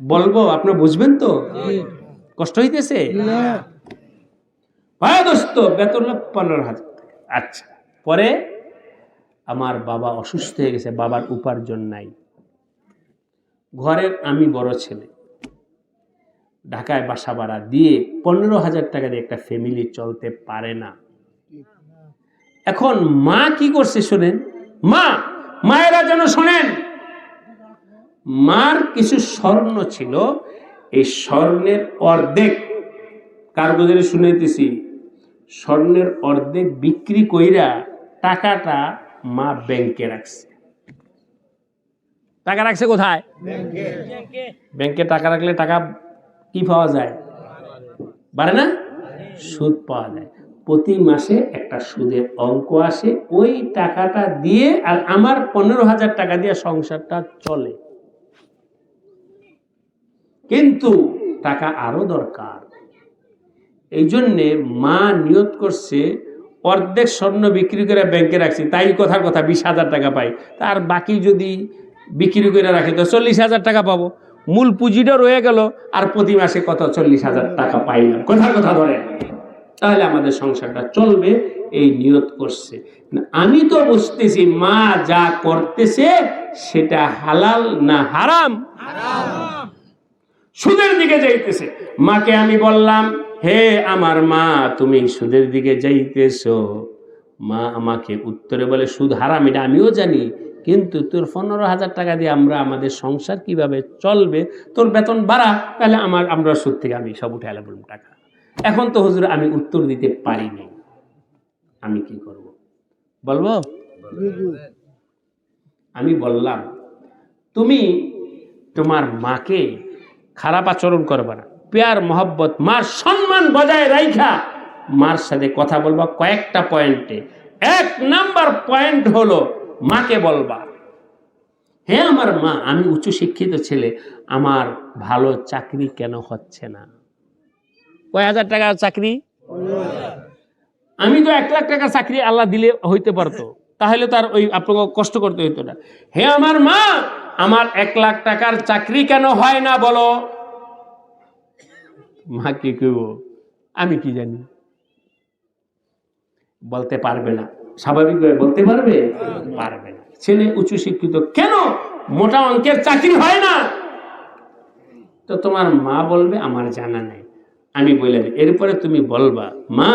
বলবো আপনি বুঝবেন তো? কষ্ট হইতেছে? দোস্ত বেতন 15,000 টাকা। আচ্ছা, পরে আমার বাবা অসুস্থ হয়ে গেছে, বাবার উপার্জন নাই, ঘরের আমি বড় ছেলে, ঢাকায় বাসা ভাড়া দিয়ে 15,000 টাকা দিয়ে একটা ফ্যামিলি চলতে পারে না। এখন মা কি করছে শোনেন, মায়েরা যেন শোনেন, মার কিছু স্বর্ণ ছিল, এই স্বর্ণের অর্ধেক, কারগুজারি শুনাইতেছি, স্বর্ণের অর্ধেক বিক্রি কইরা টাকাটা মা ব্যাংকে রাখছে। টাকা রাখছে কোথায়? ব্যাংকে টাকা রাখলে টাকা কি পাওয়া যায়? বাড়ে না? সুদ পাওয়া যায়। প্রতি মাসে একটা সুদের অঙ্ক আসে, ওই টাকাটা দিয়ে, আর আমার 15,000 টাকা দিয়ে সংসারটা চলে। কিন্তু টাকা আরো দরকার। এই জন্যে মা নিয়ত করছে অর্ধেক স্বর্ণ বিক্রি করে ব্যাংকে রাখছি, তাই কথার কথা 20,000 টাকা পাই, তার বাকি যদি বিক্রি করে রাখি তো 40,000 টাকা পাবো। মূল পুঁজিটা রয়ে গেল, আর প্রতি মাসে কত? 40,000 টাকা পাইলাম। কথার কথা ধরে, তাহলে আমাদের সংসারটা চলবে, এই নিয়ত করছে। আমি তো বুঝতেছি মা যা করতেছে সেটা হালাল না হারাম? সুদের দিকে যাইতেছে। মাকে আমি বললাম, হে আমার মা, তুমি সুদের দিকে যাইতেছো। মা আমাকে উত্তরে বলে, সুদ হারাম এটা আমিও জানি, কিন্তু তোর 15,000 টাকা দিয়ে আমরা আমাদের সংসার কিভাবে চলবে? তোর বেতন বাড়া, তাহলে আমরা সুদ থেকে আমি সব উঠে এলাম টাকা। এখন তো হুজুর আমি উত্তর দিতে পারিনি, আমি কি করব? বলবো? আমি বললাম, তুমি তোমার মাকে খারাপ আচরণ করবে না, প্যার মহব্বত, মার সম্মান বজায় রাখা মার সাথে কথা বলবা কয়েকটা পয়েন্টে। 1 নাম্বার পয়েন্ট হলো, মাকে বলবা হে আমার মা, আমি উচ্চ শিক্ষিত ছেলে, আমার ভালো চাকরি কেন হচ্ছে না? কয় হাজার টাকার চাকরি? আমি তো 1 লাখ টাকার চাকরি আল্লাহ দিলে হইতে পারতো, তাহলে তার ওই আপনাকে কষ্ট করতে হইতো না। হে আমার মা, আমার 1 লাখ টাকার চাকরি কেন হয় না বলো? মা কি কইব? আমি কি জানি, বলতে পারবে না। স্বাভাবিকভাবে বলতে পারবে? পারবে না। ছেলে উচ্চ শিক্ষিত, কেন মোটা অঙ্কের চাকরি হয় না? তো তোমার মা বলবে আমার জানা নেই। আমি বলে দিই, এরপরে তুমি বলবা, মা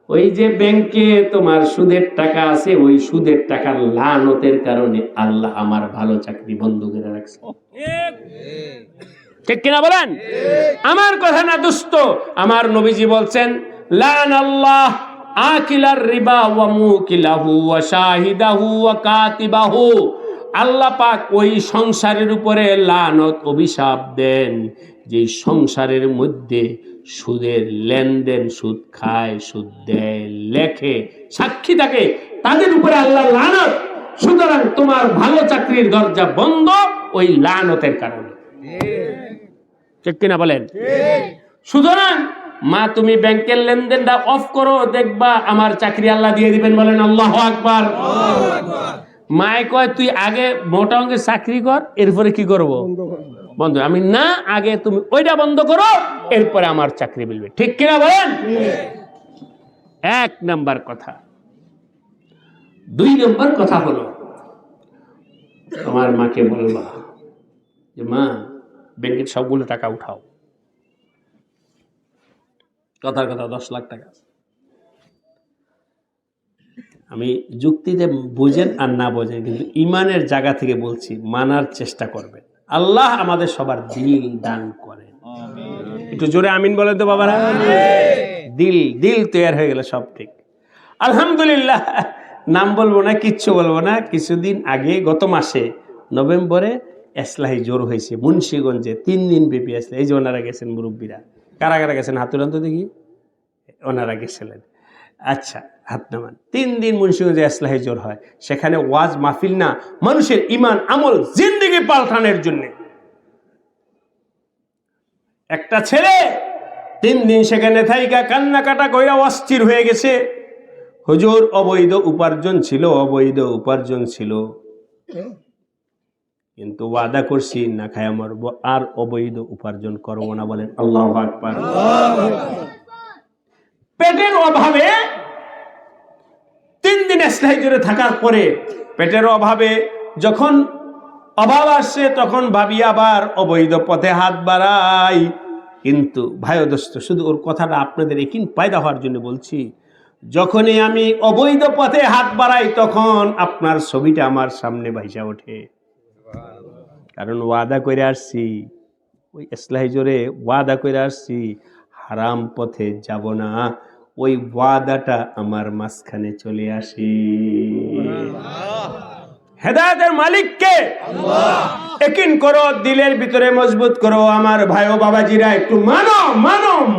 ওই যে ব্যাংকে তোমার সুদের টাকা আছে, ওই সুদের টাকার লানতের কারণে আল্লাহ আমার ভালো চাকরি বন্ধ করে রাখছে। ঠিক কিনা বলেন? আমার কথা না দোস্ত, আমার নবীজি বলছেন, লান আল্লাহ আকিলার রিবা ওয়া মুকিলাহু ওয়া শাহিদাহু ওয়া কাতিবাহু। আল্লাহ পাক ওই সংসারের উপরে লানত, অভিশাপ দেন যে সংসারের মধ্যে সুদের লেনদেন, সুদ খায়, সুদ দেয়, লেখে, সাক্ষী থাকে, তাদের উপরে আল্লাহ লানত। সুতরাং তোমার ভালো চাকরির দরজা বন্ধ ওই লানতের কারণে। ঠিক কিনা বলেন? সুতরাং মা, তুমি ব্যাংকের লেনদেনটা অফ করো, দেখবা আমার চাকরি আল্লাহ দিয়ে দিবেন। বলেন আল্লাহু আকবার। মায় কয় তুই আগে মোটা অঙ্কের চাকরি কর, এরপরে কি করবো? বন্ধ। আমি না, আগে তুমি ওইটা বন্ধ করো, এরপরে আমার চাকরি মিলবে। ঠিক কিনা বলেন? 1 নাম্বার কথা। 2 নাম্বার কথা হলো, আমার মাকে বলবা যে মা, ব্যাংকের সবগুলো টাকা উঠাও। কথার কথা 10 লাখ টাকা। আমি যুক্তিতে বুঝেন আর না বোঝেন, কিন্তু ইমানের জায়গা থেকে বলছি, মানার চেষ্টা করবেন। আল্লাহ আমাদের সবার দিল দান করেন। একটু জোরে আমিন বলেন তো বাবারা। দিল তৈরি হয়ে গেল, সব ঠিক। আলহামদুলিল্লাহ। নাম বলবো না, কিচ্ছু বলবো না। কিছুদিন আগে গত মাসে নভেম্বরে এসলাহি জ্বর হয়েছে মুন্সিগঞ্জে, 3 দিন ব্যাপী এসলাহি। এই যে ওনারা গেছেন, মুরব্বীরা কারা কারা গেছেন হাত তুলান তো দেখি। ওনারা গেছিলেন। আচ্ছা, হাত নামান। 3 দিন মুন্সিগঞ্জে এসলাহি জ্বর হয়। সেখানে ওয়াজ মাহফিল না, মানুষের ইমান আমল জিন্দেগি পাল্টানোর জন্য। একটা ছেলে 3 দিন সেখানে থাইকা কান্নাকাটা কইরা অস্থির হয়ে গেছে। হুজুর, অবৈধ উপার্জন ছিল, কিন্তু ওয়াদা করছি না খায়া মরবো, আর অবৈধ উপার্জন করবো না। বলেন আল্লাহু আকবার। পেটের অভাবে 3 দিন এসলাহি জোরে থাকার পরে, পেটের অভাবে যখন অভাব আসছে, তখন ভাবি আবার অবৈধ পথে হাত বাড়াই। কিন্তু ভাই দোস্ত, শুধু ওর কথাটা আপনাদের একিন পায়দা হওয়ার জন্য বলছি, যখনই আমি অবৈধ পথে হাত বাড়াই, তখন আপনার ছবিটা আমার সামনে ভাইসা ওঠে। কারণ ওয়াদা করে আসছি, ওই এসলাহি জোরে ওয়াদা করে আসছি, হারাম পথে যাব না। ওই ওয়াদাটা আমার মাঝখানে চলে আসে। হেদায়েতের মালিক কে? আল্লাহ। একিন করো, দিলের ভিতরে মজবুত করো। আমার ভাই ও বাবাজিরা, একটু মানো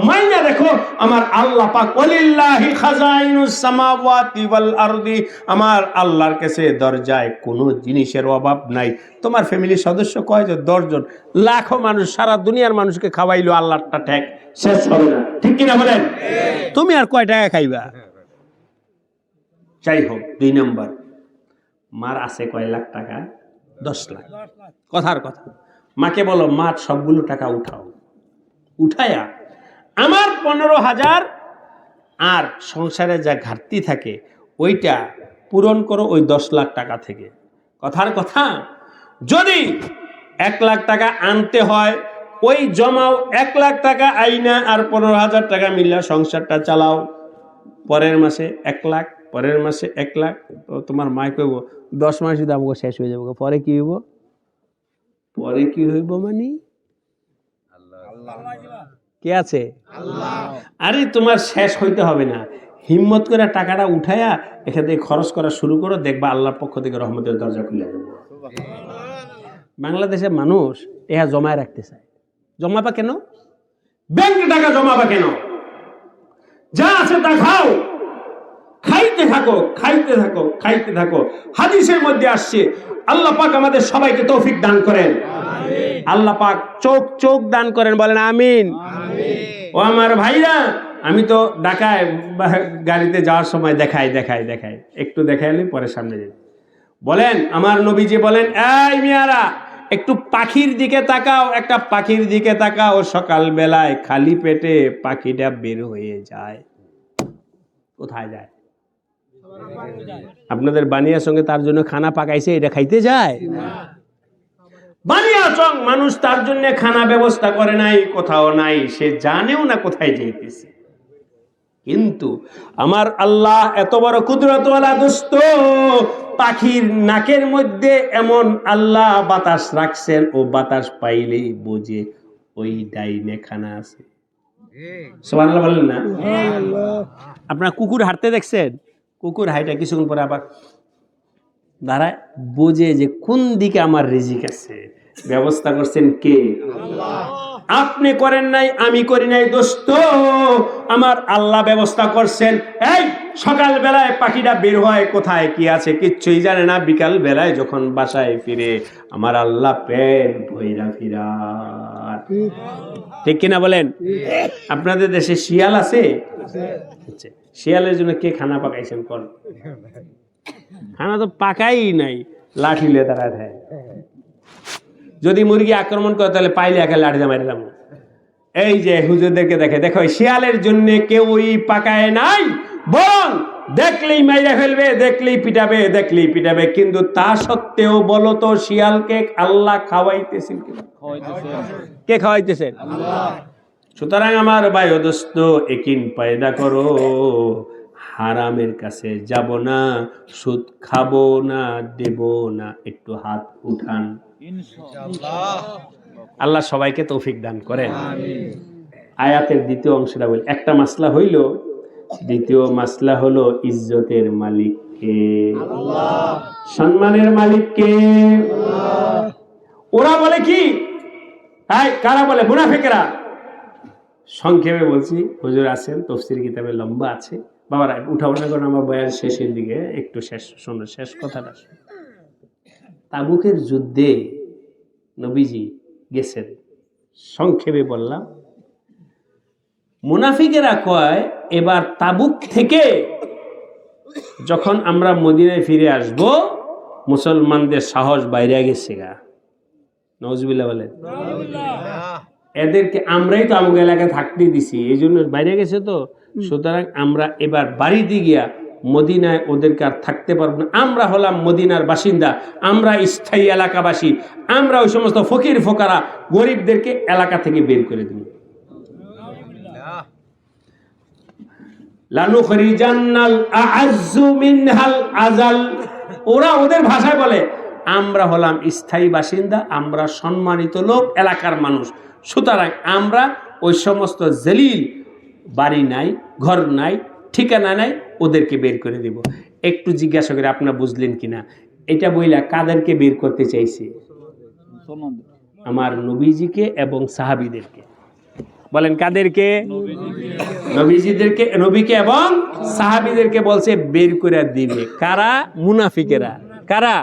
মাইনা দেখো, আমার আল্লাহ পাক ওয়ালিল্লাহি খাজাইনুস সামাওয়াতি ওয়াল আরদি, আমার আল্লাহর কাছে দরজায় কোনো জিনিসের অভাব নাই। তোমার ফ্যামিলির সদস্য কয়জন? 10 জন। লাখো মানুষ, সারা দুনিয়ার মানুষকে খাওয়াইলো, আল্লাহরটা ঠেক শেষ হবে না। ঠিক কিনা বলেন? তুমি আর কয় টাকা খাইবা? যাই হোক, 2 নাম্বার, মার আছে কয় লাখ টাকা? 10 লাখ। কথার কথা, মাকে বলো, মা সবগুলো টাকা উঠায়া আমার 15,000 আর সংসারে যা ঘাটতি থাকে ওইটা পূরণ করো ওই 10 লাখ টাকা থেকে। কথার কথা, যদি 1 লাখ টাকা আনতে হয়, ওই জমাও 1 লাখ টাকা আইনা আর 15,000 টাকা মিলা সংসারটা চালাও। পরের মাসে 1 লাখ, পরের মাসে 1 লাখ। তো তোমার মা কইব 10 মাস যদি আমাকে শেষ হয়ে যাবো, পরে কি হইব? মানে কে আছে? আরে তোমার শেষ হইতে হবে না, হিম্মত করে টাকাটা উঠায়া এখান থেকে খরচ করা শুরু করো, দেখবা আল্লাহর পক্ষ থেকে রহমতের দরজা খুলে যাবে। বাংলাদেশের মানুষ এটা জমায় রাখতে চায়। জমাবা কেন? ব্যাংকে টাকা জমাবা কেন? যা আছে তা খাও, খাইতে থাকো। হাদিসের মধ্যে আসছে, আল্লাহ পাক আমাদের সবাইকে তৌফিক দান করেন, আল্লাহ পাক চোখ দান করেন, বলেন আমিন। ও আমার ভাইরা, আমি তো ঢাকায় গাড়িতে যাওয়ার সময় দেখাই একটু দেখাইলে পরে সামনে যাই। বলেন আমার নবীজি বলেন, এই মিয়ারা একটু পাখির দিকে তাকাও, একটা পাখির দিকে তাকাও, সকাল বেলায় খালি পেটে পাখিটা বের হয়ে যায়, কোথায় যায়? আপনাদের বানিয়ার সঙ্গে তার জন্য খানা পাকাইছে, এটা খাইতে যায়? বানিয়াচং মানুষ তার জন্য খানা ব্যবস্থা করে নাই, কোথাও নাই, সে জানেও না কোথায় যাইতেছে। কিন্তু আমার আল্লাহ এত বড় কুদরতওয়ালা দোস্ত, পাখির নাকের মধ্যে এমন আল্লাহ বাতাস রাখছেন, ও বাতাস পাইলেই বোঝে ওই ডাইনে খানা আছে। সুবহানাল্লাহ বলেন না? আপনারা কুকুর হাঁটতে দেখছেন? কুকুর হাইটা কিছুক্ষণ পরে আবার দাঁড়ায়, বোঝে যে কোন দিকে আমার রিজিক আছে। ব্যবস্থা করছেন কে? আল্লাহ। আপনি করেন নাই, আমি করি নাই দোস্ত, আমার আল্লাহ ব্যবস্থা করছেন। এই সকাল বেলায় পাখিটা বের হয়, কোথায় কি আছে কিচ্ছুই জানে না, বিকাল বেলায় যখন বাসায় ফিরে আমার আল্লাহ পেট ভইরা ফিরা। ঠিক কিনা বলেন? আপনাদের দেশে শিয়াল আছে? শিয়ালের জন্য কে খানা পাকাইছেন? কোন খানা তো পাকাই নাই, লাঠি লিয়ে দাঁড়ায় থাকে। যদি মুরগি আক্রমণ করে তাহলে পাইলে একে লাঠি দিয়ে মারিলাম। এই যে হুজুরদেরকে দেখো, শিয়ালের জন্য কেউই পাকায় নাই, বরং দেখলেই মাইরা ফেলবে, দেখলেই পিটাবে। কিন্তু তা সত্ত্বেও বলো তো, শিয়ালকে আল্লাহ খাওয়াইতেছেন কিনা? কে খাওয়াইতেছেন? আল্লাহ। সুতরাং আমার ভাই ও দোস্ত, একিন পয়দা করো, হারামের কাছে যাব না, সুদ খাবো না, দেব না। একটু হাত উঠান, আল্লাহ সবাইকে তৌফিক দান করেন। আয়াতের দ্বিতীয় অংশটা বলি। একটা মাসলা হইল, দ্বিতীয় মাসলা হলো ইজ্জতের মালিক কে? আল্লাহ। সম্মানের মালিক কে? আল্লাহ। ওরা বলে কি? কারা বলে? মুনাফিকরা। সংক্ষেপে বলছি, হুজুর আছেন, তাফসীর কিতাবে লম্বা আছে, বাবারা উঠাউঠা করেন, আমার বয়ান শেষের দিকে একটু শেষ কথাটা। তাবুকের যুদ্ধে নবীজি গেছেন, সংক্ষেপে বললাম। মুনাফিকেরা কয়, এবার তাবুক থেকে যখন আমরা মদিনায় ফিরে আসব, মুসলমানদের সাহস বাইরে গেছে গা। নাউজুবিল্লাহ বলেন। এদেরকে আমরাই তো আমুক এলাকায় থাকতে দিছি, এই জন্য বাইরে গেছে তো। সুতরাং আমরা এবার বাড়িতে গিয়া মদিনায় ওদেরকে আর থাকতে পারবো না। আমরা হলাম মদিনার বাসিন্দা, আমরা স্থায়ী এলাকাবাসী, আমরা ওই সমস্ত ফকির ফোকারা গরিবদেরকে এলাকা থেকে বের করে দিই। লানুখরিজান্নাল আ'আজ্জু মিনহাল আযাল। ওরা ওদের ভাষায় বলে, আমরা হলাম স্থায়ী বাসিন্দা, আমরা সম্মানিত লোক, এলাকার মানুষ, সুতরাং আমরা ওই সমস্ত জলিল, বাড়ি নাই, ঘর নাই, ঠিকানা নাই, ওদেরকে বের করে দিব। একটু জিজ্ঞাসা করে আপনারা বুঝলেন কিনা? এটা বইলা কাদেরকে বের করতে চাইছে? আমার নবীজিকে এবং সাহাবীদেরকে। বলেন কাদেরকে? নবীজিদেরকে, নবীকে এবং সাহাবীদেরকে বলছে বের করে দিবে। কারা? মুনাফিকেরা। কারা?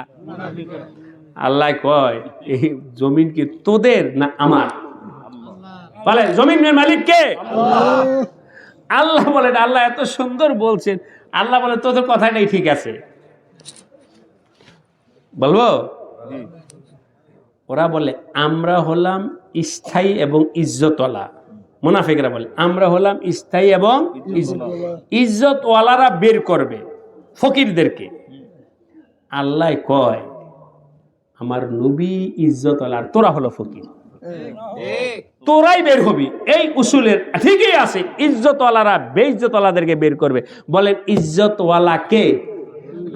আল্লাহ কয়, এই জমিন কি তোদের না আমার? বলে জমিনের মালিক কে? আল্লাহ বলেন। আল্লাহ এত সুন্দর বলছেন। আল্লাহ বলে তোদের কথাটাই ঠিক আছে। বলবো? ওরা বলে আমরা হলাম স্থায়ী এবং ইজ্জতওয়ালা। মুনাফিকরা বলে আমরা হলাম স্থায়ী এবং ইজ্জতওয়ালারা বের করবে ফকিরদেরকে। আল্লাহ কয়, আমার নবী ইজ্জতওয়ালা, তোরা হলো ফকির, তোরাই বের হবি। এই উসুলের ঠিকই আছে, ইজ্জতওয়ালারা বেইজ্জতওয়ালাদেরকে বের করবে। বলেন ইজ্জতওয়ালা কে?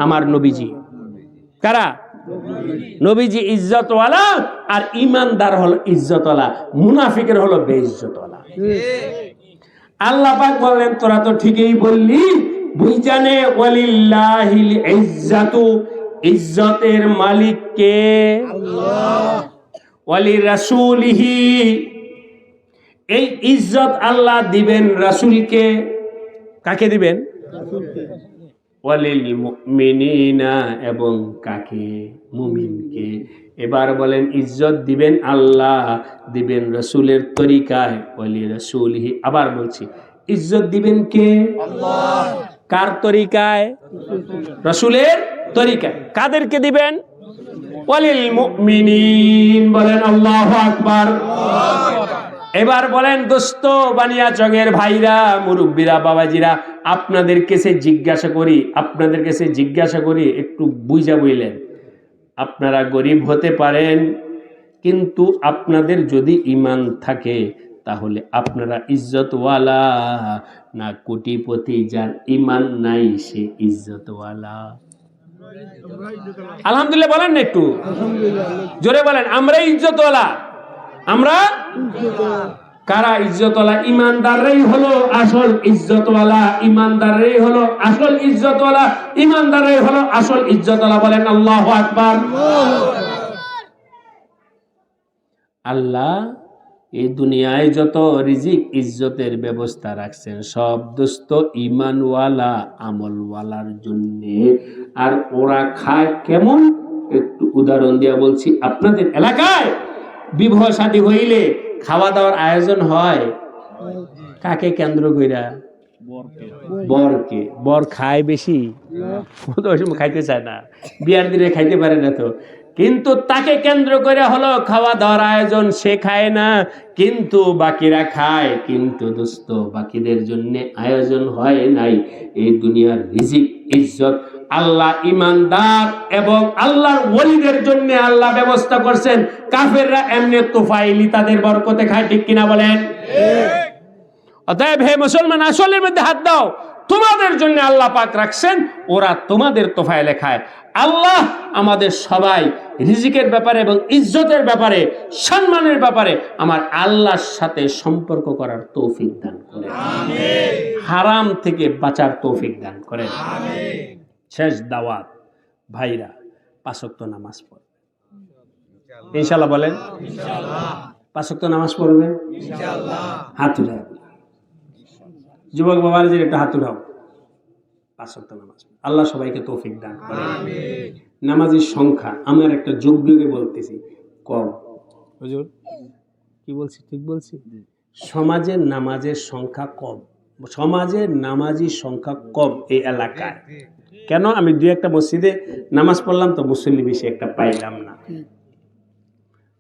আমার নবীজি। কারা? নবীজি ইজ্জতওয়ালা, আর ইমানদার হলো ইজ্জতওয়ালা, মুনাফিকের হলো বেইজ্জতওয়ালা। আল্লাহ পাক বললেন, তোরা তো ঠিকই বললি, বুঝানে ওয়ালিল্লাহিল ইজ্জাতু, ইজ্জতের মালিক কে? আল্লাহ। ওয়ালি রাসূলিহি, এই ইজ্জত আল্লাহ দিবেন রাসূলকে। কাকে দিবেন? ওয়ালিল মুমিনিনা, এবং কাকে? মুমিনকে। এবার বলেন ইজ্জত দিবেন আল্লাহ, দিবেন রাসূলের তরিকায়, ওয়ালি রাসূলিহি। আবার বলছি ইজ্জত দিবেন কে? আল্লাহ। কার তরিকায়? রাসূলের তরিকায়। কাদেরকে দিবেন? ওয়ালিল মুমিনিন। বলেন আল্লাহু আকবার। এবার বলেন দোস্ত বানিয়াচকের ভাইরা, মুরব্বীরা, বাবাজিরা, আপনাদের কাছে জিজ্ঞাসা করি একটু বুঝা বইলেন। আপনারা গরিব হতে পারেন, কিন্তু আপনাদের যদি ঈমান থাকে তাহলে আপনারা ইজ্জতওয়ালা না কোটিপতি? যার ঈমান নাই সে ইজ্জতওয়ালা? আলহামদুলিল্লাহ বলেন না একটু জোরে বলেন। আমরা ইজ্জতওয়ালা। আমরা কারা ইজ্জতওয়ালা? ইমানদাররাই হলো আসল ইজ্জতওয়ালা। ইমানদাররাই হলো আসল ইজ্জতওয়ালা। ইমানদাররাই হলো আসল ইজ্জতওয়ালা। বলেন আল্লাহু আকবার। আল্লাহ এই দুনিয়ায় যত রিজিক ইজ্জতের ব্যবস্থা রাখছেন সব দোস্ত ইমানওয়ালা আমলওয়ালার জন্য। আর ওরা খায় কেমন? একটু উদাহরণ দিয়া বলছি। আপনাদের এলাকায় বিবাহ শাদী হইলে খাওয়া দাওয়ার আয়োজন হয় কাকে কেন্দ্র কইরা? বরকে। বর খায় বেশি, ওই সময় খাইতে চায় না, বিয়ার দিনে খাইতে পারে না তো, কিন্তু তাকে কেন্দ্র করে হলো খাওয়া দাওয়ার আয়োজন। সে খায় না কিন্তু বাকিরা খায়, কিন্তু দোস্ত বাকিদের জন্য আয়োজন হয় নাই। এই দুনিয়ার রিজিক ইজ্জত আল্লাহ ইমানদার এবং আল্লাহর ওলিদের জন্য আল্লাহ ব্যবস্থা করছেন। কাফেররা এমনি তোফাইলি তাদের বরকতে খায়, ঠিক কিনা বলেন? অতএব হে মুসলমান, আসলের মধ্যে হাত দাও। তোমাদের জন্য আল্লাহ পাক রাখছেন, ওরা তোমাদের তোফাইলে খায়। আল্লাহ আমাদের সবাই রিজিকের ব্যাপারে এবং ইজ্জতের ব্যাপারে, সম্মানের ব্যাপারে আমার আল্লাহর সাথে সম্পর্ক করার তৌফিক দান করেন। আমিন। হারাম থেকে বাঁচার তৌফিক দান করেন। আমিন। শেষ দাওয়াত, ভাইরা 5 ওয়াক্ত নামাজ পড়বে ইনশাআল্লাহ। বলেন ইনশাআল্লাহ। 5 ওয়াক্ত নামাজ পড়বে ইনশাআল্লাহ। হাত উঠাও যুবক বাবার, যে একটা হাত উঠাও। 5 ওয়াক্ত নামাজ আল্লাহ সবাইকে তৌফিক দান করেন। আমিন। নামাজের সংখ্যা আমার একটা যোগ্যকে বলতেছি কম। হুজুর কি বলছি? ঠিক বলছি? সমাজের নামাজের সংখ্যা কম, সমাজের নামাজির সংখ্যা কম এই এলাকায়। কেন? আমি 2-1টা মসজিদে নামাজ পড়লাম তো মুসল্লি বেশি একটা পাইলাম না।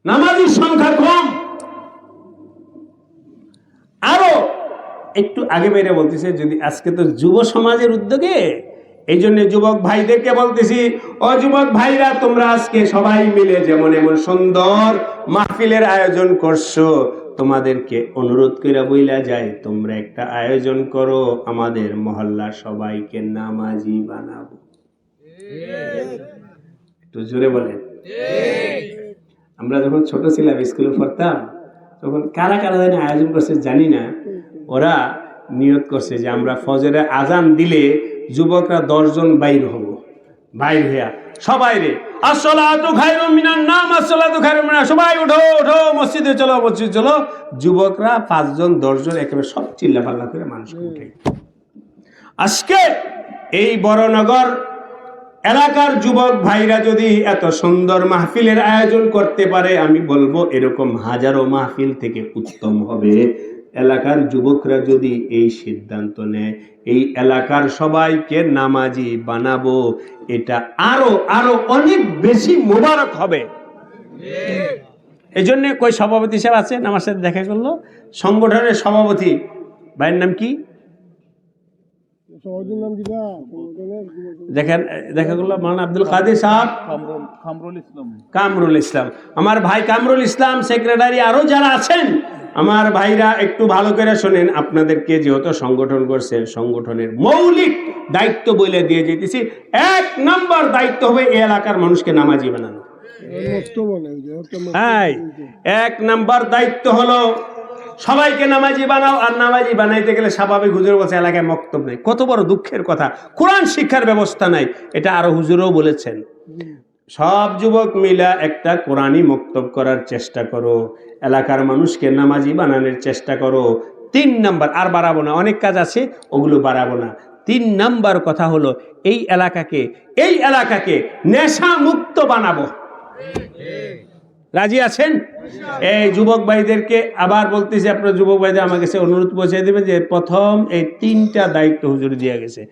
নামাজির সংখ্যা কম। আরো একটু আগে বাইরে বলতেছে, যদি আজকে তো যুব সমাজের উদ্যোগে, এই জন্য যুবক ভাইদেরকে বলতেছি, ও যুবক ভাইরা, তোমরা আজকে সবাই মিলে যেমন এমন সুন্দর মাহফিলের আয়োজন করছো, তোমাদেরকে অনুরোধ করে বইলা যায়, তোমরা একটা আয়োজন করো, আমাদের মহল্লার সবাইকে নামাজি বানাবো। একটু জোরে বলেন। আমরা যখন ছোট ছিলাম, স্কুলে পড়তাম, তখন কারা কারা জানি আয়োজন করছে জানি না, ওরা নিয়ত করছে যে আমরা ফজরের আজান দিলে যুবকরা 10 জন বাইর হব। বাইর হইয়া সবাই রে আসসালাতু খায়রুম মিনান নাম, আসসালাতু খায়রুম মিনান, সবাই উঠো উঠো, মসজিদে চলো মসজিদ চলো। যুবকরা 5 জন 10 জন একেবারে সব চিল্লাপাল্লা করে মানুষকে উঠে। আজকে এই বড়নগর এলাকার যুবক ভাইরা যদি এত সুন্দর মাহফিলের আয়োজন করতে পারে, আমি বলবো এরকম হাজারো মাহফিল থেকে উত্তম হবে। এলাকার যুবকরা যদি এই সিদ্ধান্ত নেয়, এই এলাকার সবাইকে নামাজি বানাবো, এটা আরো আরো অনেক বেশি মোবারক হবে। এই জন্য কই সভাপতি সাহেব আছে, আমার সাথে দেখা করলো, সংগঠনের সভাপতি, ভাইয়ের নাম কি? দেখেন দেখা করলো মাওলানা আব্দুল কাদের সাহেব, কামরুল ইসলাম, আমার ভাই কামরুল ইসলাম, সেক্রেটারি, আরো যারা আছেন আমার ভাইরা একটু ভালো করে শোনেন। আপনাদেরকে যেহেতু সংগঠন করছেন, সংগঠনের মৌলিক দায়িত্ব বলে দিয়ে যেতেছি, 1 নম্বর দায়িত্ব হবে এই এলাকার মানুষকে নামাজি বানানো। 1 নম্বর দায়িত্ব হলো সবাইকে নামাজি বানাও। আর নামাজি বানাইতে গেলে স্বাভাবিক, হুজুর বলছে এলাকায় মক্তব নেই। কত বড় দুঃখের কথা, কোরআন শিক্ষার ব্যবস্থা নাই। এটা আরো হুজুরও বলেছেন। সব যুবক মিলা একটা কোরআনই মক্তব করার চেষ্টা করো, এলাকার মানুষকে নামাজি বানানোর চেষ্টা করো। 3 নম্বর, আর বাড়াবো না, অনেক কাজ আছে ওগুলো বাড়াবো না। 3 নাম্বার কথা হলো এই এলাকাকে নেশা মুক্ত বানাবো। রাজি আছেন? এই যুবক ভাইদেরকে আবার বলতেছি, আপনার যুবক ভাইদের আমার কাছে অনুরোধ পৌঁছে দেবেন যে প্রথম এই 3টা দায়িত্ব হুজুর দিয়ে গেছে।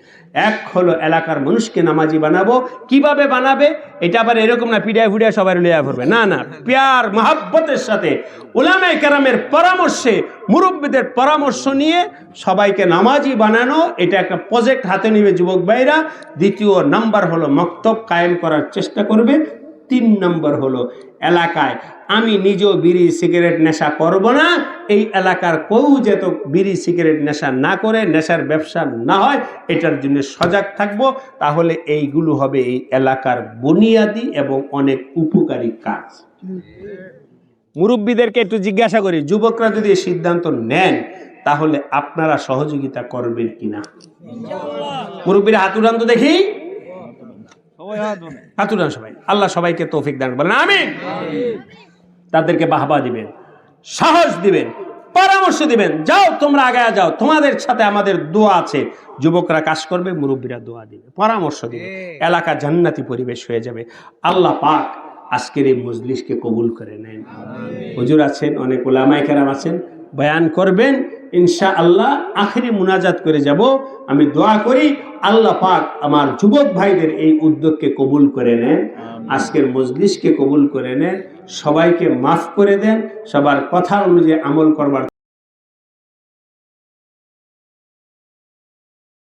এক হলো এলাকার মানুষকে নামাজি বানাবো। কিভাবে বানাবে? এটা আবার এরকম না পিড়ায় সবাই লিয়া পড়বে, না না, প্যার মহব্বতের সাথে উলামায়ে কেরামের পরামর্শে, মুরব্বীদের পরামর্শ নিয়ে সবাইকে নামাজি বানানো, এটা একটা প্রজেক্ট হাতে নেবে যুবক ভাইরা। 2 নাম্বার হলো মক্তব কায়েম করার চেষ্টা করবে। 3 নম্বর হলো এলাকায় আমি নিজেও বিড়ি সিগারেট নেশা করব না, এই এলাকার কেউ যেন বিড়ি সিগারেট নেশা না করে, নেশার ব্যবসা না হয়, এটার জন্য সজাগ থাকব। তাহলে এইগুলো হবে এই এলাকার বুনিয়াদি এবং অনেক উপকারী কাজ। মুরব্বীদেরকে একটু জিজ্ঞাসা করি, যুবকরা যদি এই সিদ্ধান্ত নেন তাহলে আপনারা সহযোগিতা করবেন কিনা? মুরব্বীরা হাত উঠান তো দেখি, হাতুরান সবাই। আল্লাহ সবাইকে তৌফিক দান বলেন আমিন। তাদেরকে বাহবা দিবেন, সাহস দিবেন, পরামর্শ দিবেন, যাও তোমরা আগায় যাও, তোমাদের সাথে আমাদের দোয়া আছে। যুবকরা কাজ করবে, মুরব্বীরা দোয়া দিবে, পরামর্শ দিবে, এলাকা জান্নাতি পরিবেশ হয়ে যাবে। আল্লাহ পাক আজকের এই মজলিসকে কবুল করে নেন। হুজুর আছেন, অনেক উলামায়ে কেরাম আছেন, বয়ান করবেন ইনশাআল্লাহ। আখেরি মুনাজাত করে যাব। আমি দোয়া করি আল্লাহ পাক আমার যুবক ভাইদের এই উদ্যোগকে কবুল করে নেন, আজকের মজলিসকে কবুল করে নেন, সবাইকে মাফ করে দেন, সবার কথা অনুযায়ী আমল করবার